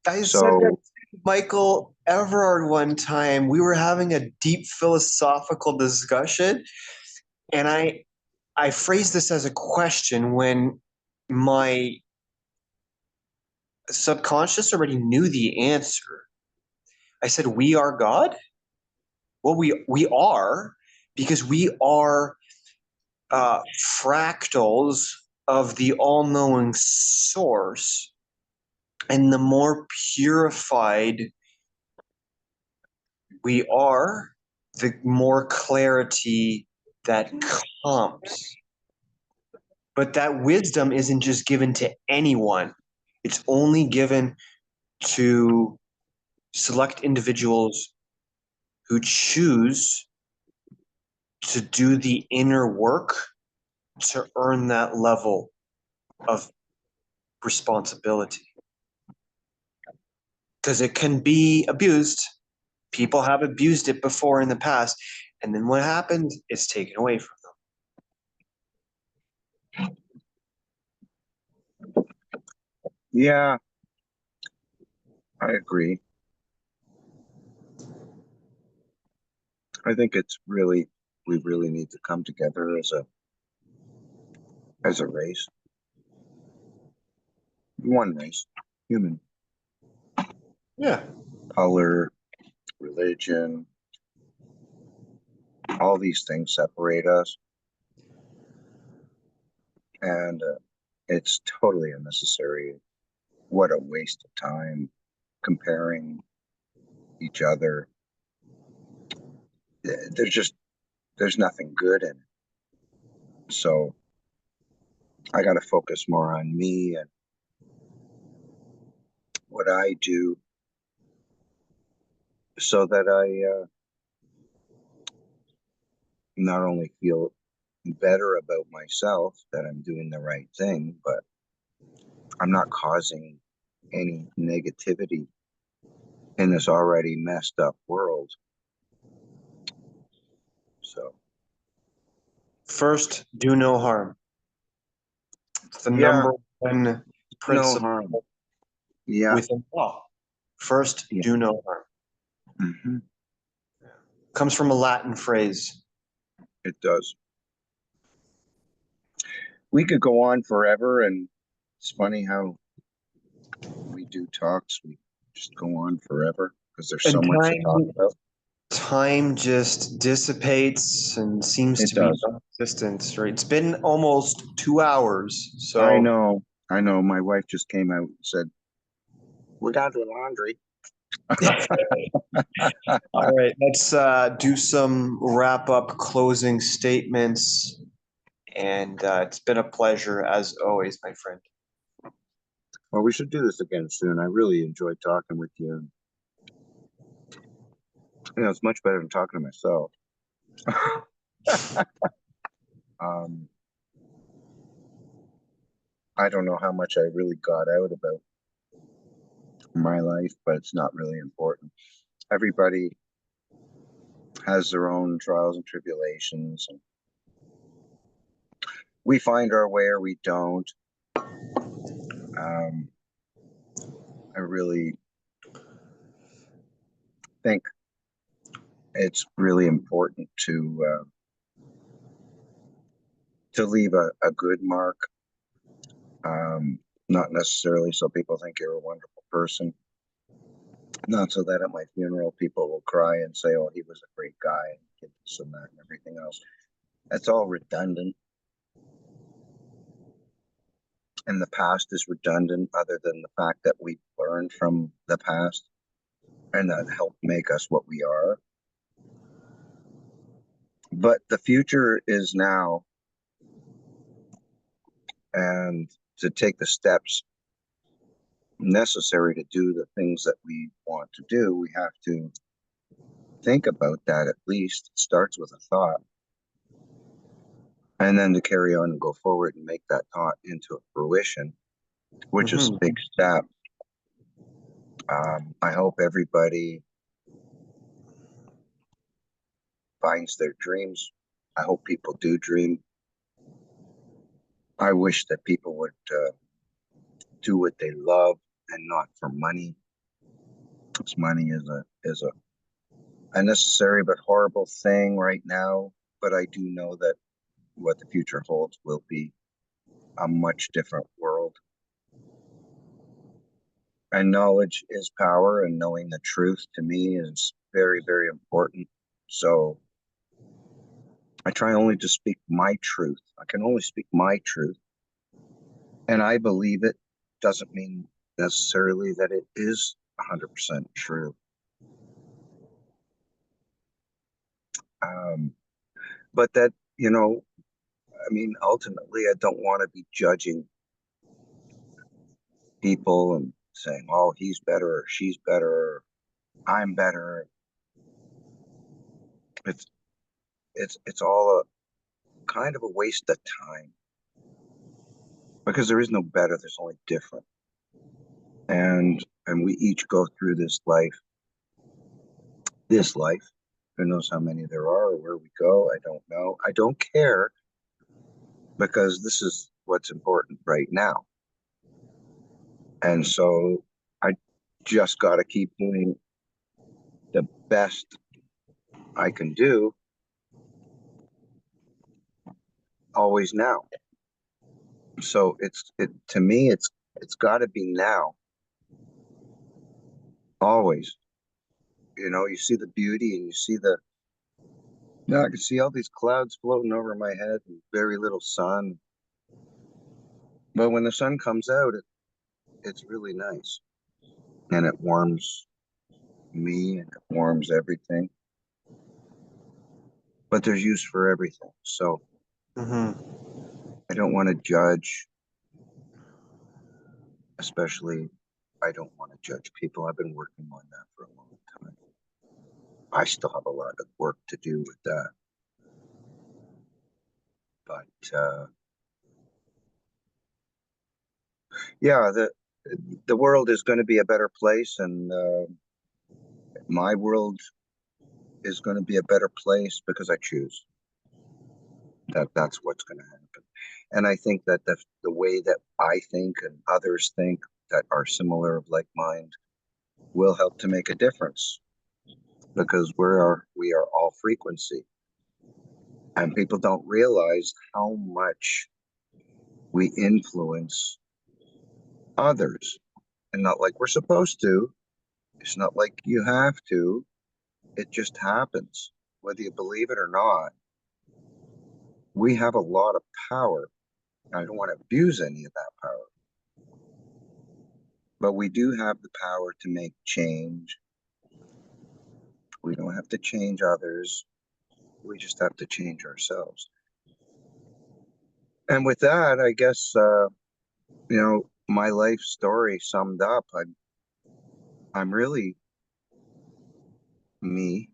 I said that So, to Michael Everard one time. We were having a deep philosophical discussion, and I phrased this as a question when my subconscious already knew the answer. I said, "We are God." Well, we are, because we are fractals of the all-knowing source, and the more purified we are, the more clarity that comes. But that wisdom isn't just given to anyone. It's only given to select individuals who choose to do the inner work to earn that level of responsibility. because it can be abused. People have abused it before in the past, and then what happened? It's taken away from them. Yeah, I agree. I think we really need to come together as a race, one race, human, Yeah. color, religion, all these things separate us, and it's totally unnecessary. What a waste of time comparing each other. There's nothing good in it. So I got to focus more on me and what I do so that I not only feel better about myself that I'm doing the right thing, but I'm not causing any negativity in this already messed up world. So, First, do no harm. It's the yeah, number one no harm. principle Yeah, within law. First, yeah. do no harm. Hmm. Comes from a Latin phrase. It does. We could go on forever, and it's funny how we do talks. We just go on forever because there's so And much to talk about. time just dissipates and seems It to be does. non-existent, right? It's been almost 2 hours. I So, know. I know. My wife just came out and said, "We got to do laundry." all right, let's do some wrap up closing statements. And it's been a pleasure as always, my friend. Well, we should do this again soon. I really enjoyed talking with you. You know, it's much better than talking to myself. um, I don't know how much I really got out about my life, but it's not really important. Everybody has their own trials and tribulations, and we find our way or we don't. Um, I really think it's really important to leave a good mark. Not necessarily so people think you're a wonderful person. Not so that at my funeral people will cry and say, "Oh, he was a great guy," and did this and that and everything else. That's all redundant. And the past is redundant, other than the fact that we learned from the past and that helped make us what we are. But the future is now, and to take the steps necessary to do the things that we want to do, we have to think about that at least. It starts with a thought, and then to carry on and go forward and make that thought into a fruition, which is a Mhm. big step. I hope everybody finds their dreams. I hope people do dream. I wish that people would do what they love and not for money. Because money is a necessary but horrible thing right now. But I do know that what the future holds will be a much different world. And knowledge is power, and knowing the truth to me is very, very important. So I try only to speak my truth. I can only speak my truth. And I believe it doesn't mean necessarily that it is 100% true. Um, but that, you know, I mean, ultimately, I don't want to be judging people and saying, "Oh, he's better," or "She's better," or "I'm better." It's it's all a kind of a waste of time because there is no better. There's only different. And And we each go through this life. Who knows how many there are or where we go? I don't know. I don't care because this is what's important right now. And so I just got to keep doing the best I can do always now. So to me it's got to be now, always. You see the beauty and you see I can see all these clouds floating over my head and very little sun. But when the sun comes out, it's really nice and it warms me and it warms everything. But there's use for everything. So I don't want to judge, especially I don't want to judge people. I've been working on that for a long time. I still have a lot of work to do with that. But yeah, the world is going to be a better place, and my world is going to be a better place because I choose. That's what's going to happen. And I think that the way that I think and others think that are similar of like mind will help to make a difference because we are all frequency. And people don't realize how much we influence others. And not like we're supposed to. It's not like you have to. It just happens. Whether you believe it or not, we have a lot of power. I don't want to abuse any of that power. But we do have the power to make change. We don't have to change others. We just have to change ourselves. And with that, I guess, my life story summed up. I'm really me.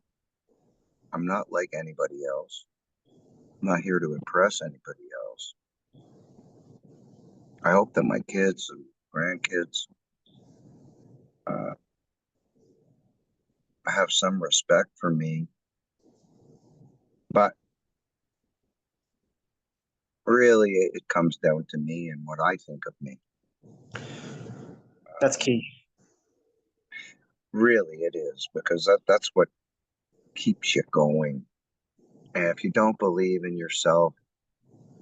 I'm not like anybody else. I'm not here to impress anybody else. I hope that my kids and grandkids uh, have some respect for me. But really, it comes down to me and what I think of me. That's key. Really, it is because that's what keeps you going. And if you don't believe in yourself,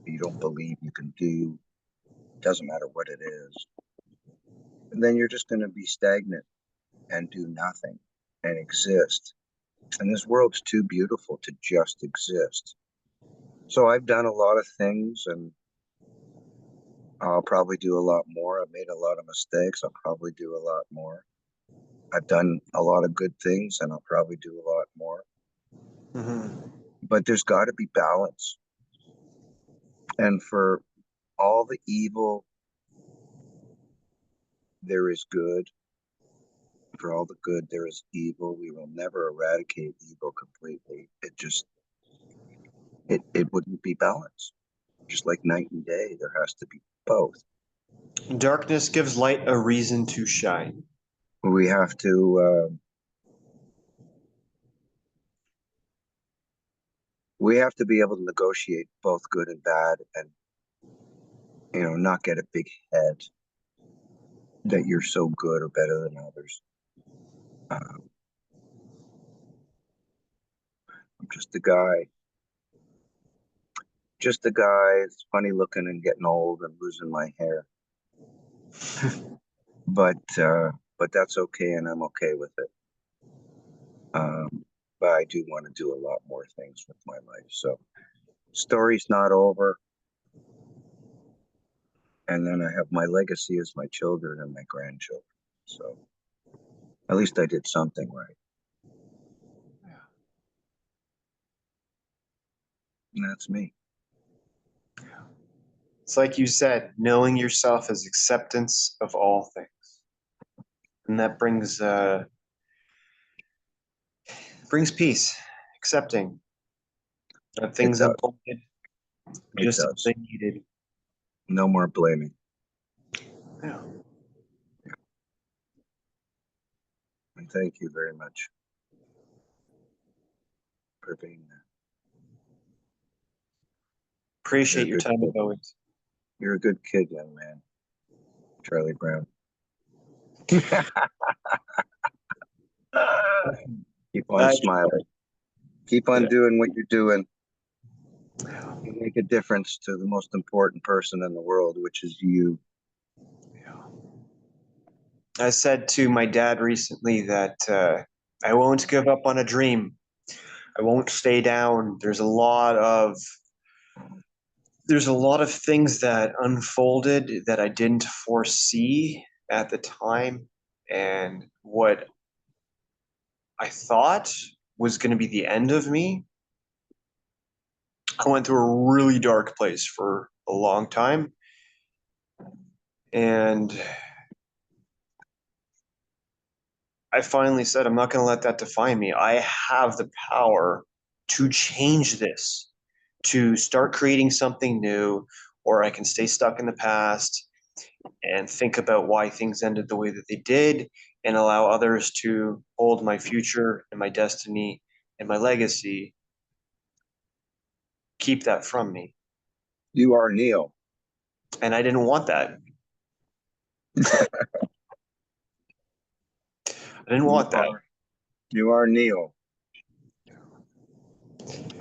you don't believe you can do, doesn't matter what it is, and then you're just going to be stagnant and do nothing and exist. And this world's too beautiful to just exist. So I've done a lot of things and I'll probably do a lot more. I've made a lot of mistakes. I'll probably do a lot more. I've done a lot of good things and I'll probably do a lot more. But there's got to be balance. And for all the evil, there is good. For all the good, there is evil. We will never eradicate evil completely. It wouldn't be balanced. Just like night and day, there has to be both. Darkness gives light a reason to shine. We have to be able to negotiate both good and bad, and not get a big head that you're so good or better than others. I'm just a guy. Just a guy. It's funny looking and getting old and losing my hair, but that's okay, and I'm okay with it. But I do want to do a lot more things with my life. So, story's not over. And then I have my legacy as my children and my grandchildren. So at least I did something right. And that's me. It's like you said, knowing yourself is acceptance of all things. And that brings peace, accepting that It things does. unfolded It just as does. they needed. No more blaming. Yeah. And thank you very much for being there. Appreciate your time as always. You're a good kid, young man. Charlie Brown. Keep on smiling. Keep on doing what you're doing. You make a difference to the most important person in the world, which is you. I said to my dad recently that I won't give up on a dream. I won't stay down. There's a lot of things that unfolded that I didn't foresee at the time, and what I thought was going to be the end of me. I went through a really dark place for a long time, and I finally said, I'm not going to let that define me. I have the power to change this, to start creating something new, or I can stay stuck in the past and think about why things ended the way that they did and allow others to hold my future and my destiny and my legacy, keep that from me. You are Neo. And I didn't want that. I didn't want that. You are Neo.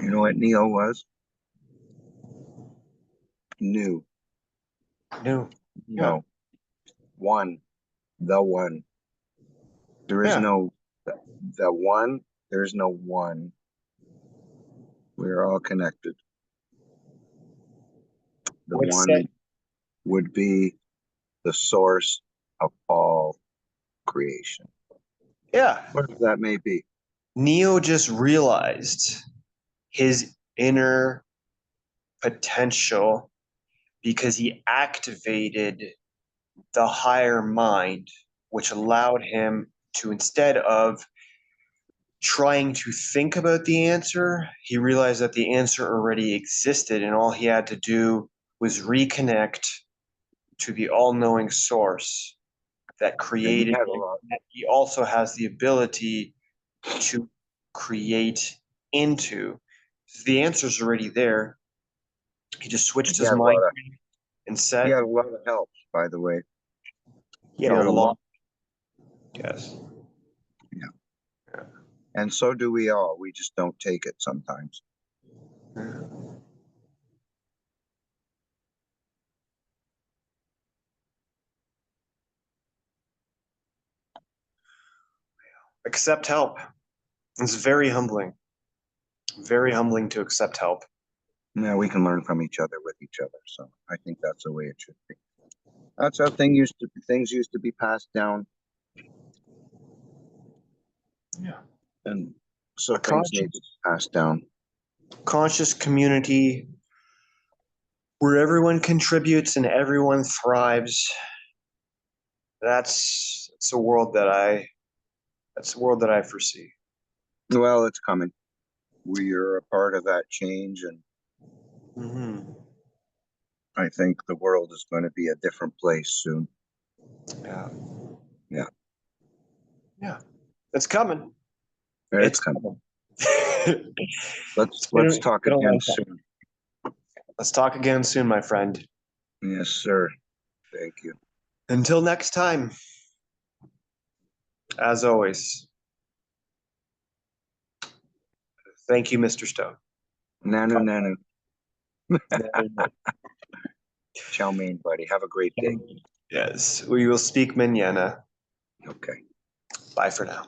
You know what Neo was? New. No. No. One. The one. There is no the one. There's no one. We're all connected. The one would be the source of all creation. Yeah. Whatever that may be. Neo just realized his inner potential because he activated the higher mind, which allowed him to, instead of trying to think about the answer, he realized that the answer already existed, and all he had to do was reconnect to the all-knowing source that created him. He also has the ability to create into. The answer's already there. He just switched his mind and said. He had a lot of help, by the way. He had a lot. Yes. Yeah. And so do we all. We just don't take it sometimes. Accept help. It's very humbling. Very humbling to accept help. Yeah, we can learn from each other with each other. So I think that's the way it should be. That's how things used to be passed down. Yeah. And so things need to be passed down. Conscious community where everyone contributes and everyone thrives. That's a world that I foresee. Well, it's coming. We are a part of that change, and I think the world is going to be a different place soon. Yeah. Yeah. Yeah. It's coming. It's coming. Let's talk again soon. Let's talk again soon, my friend. Yes, sir. Thank you. Until next time, as always, thank you, Mr. Stone. Nanu. Ciao, mein buddy. Have a great day. Yes, we will speak mañana. Okay. Bye for now.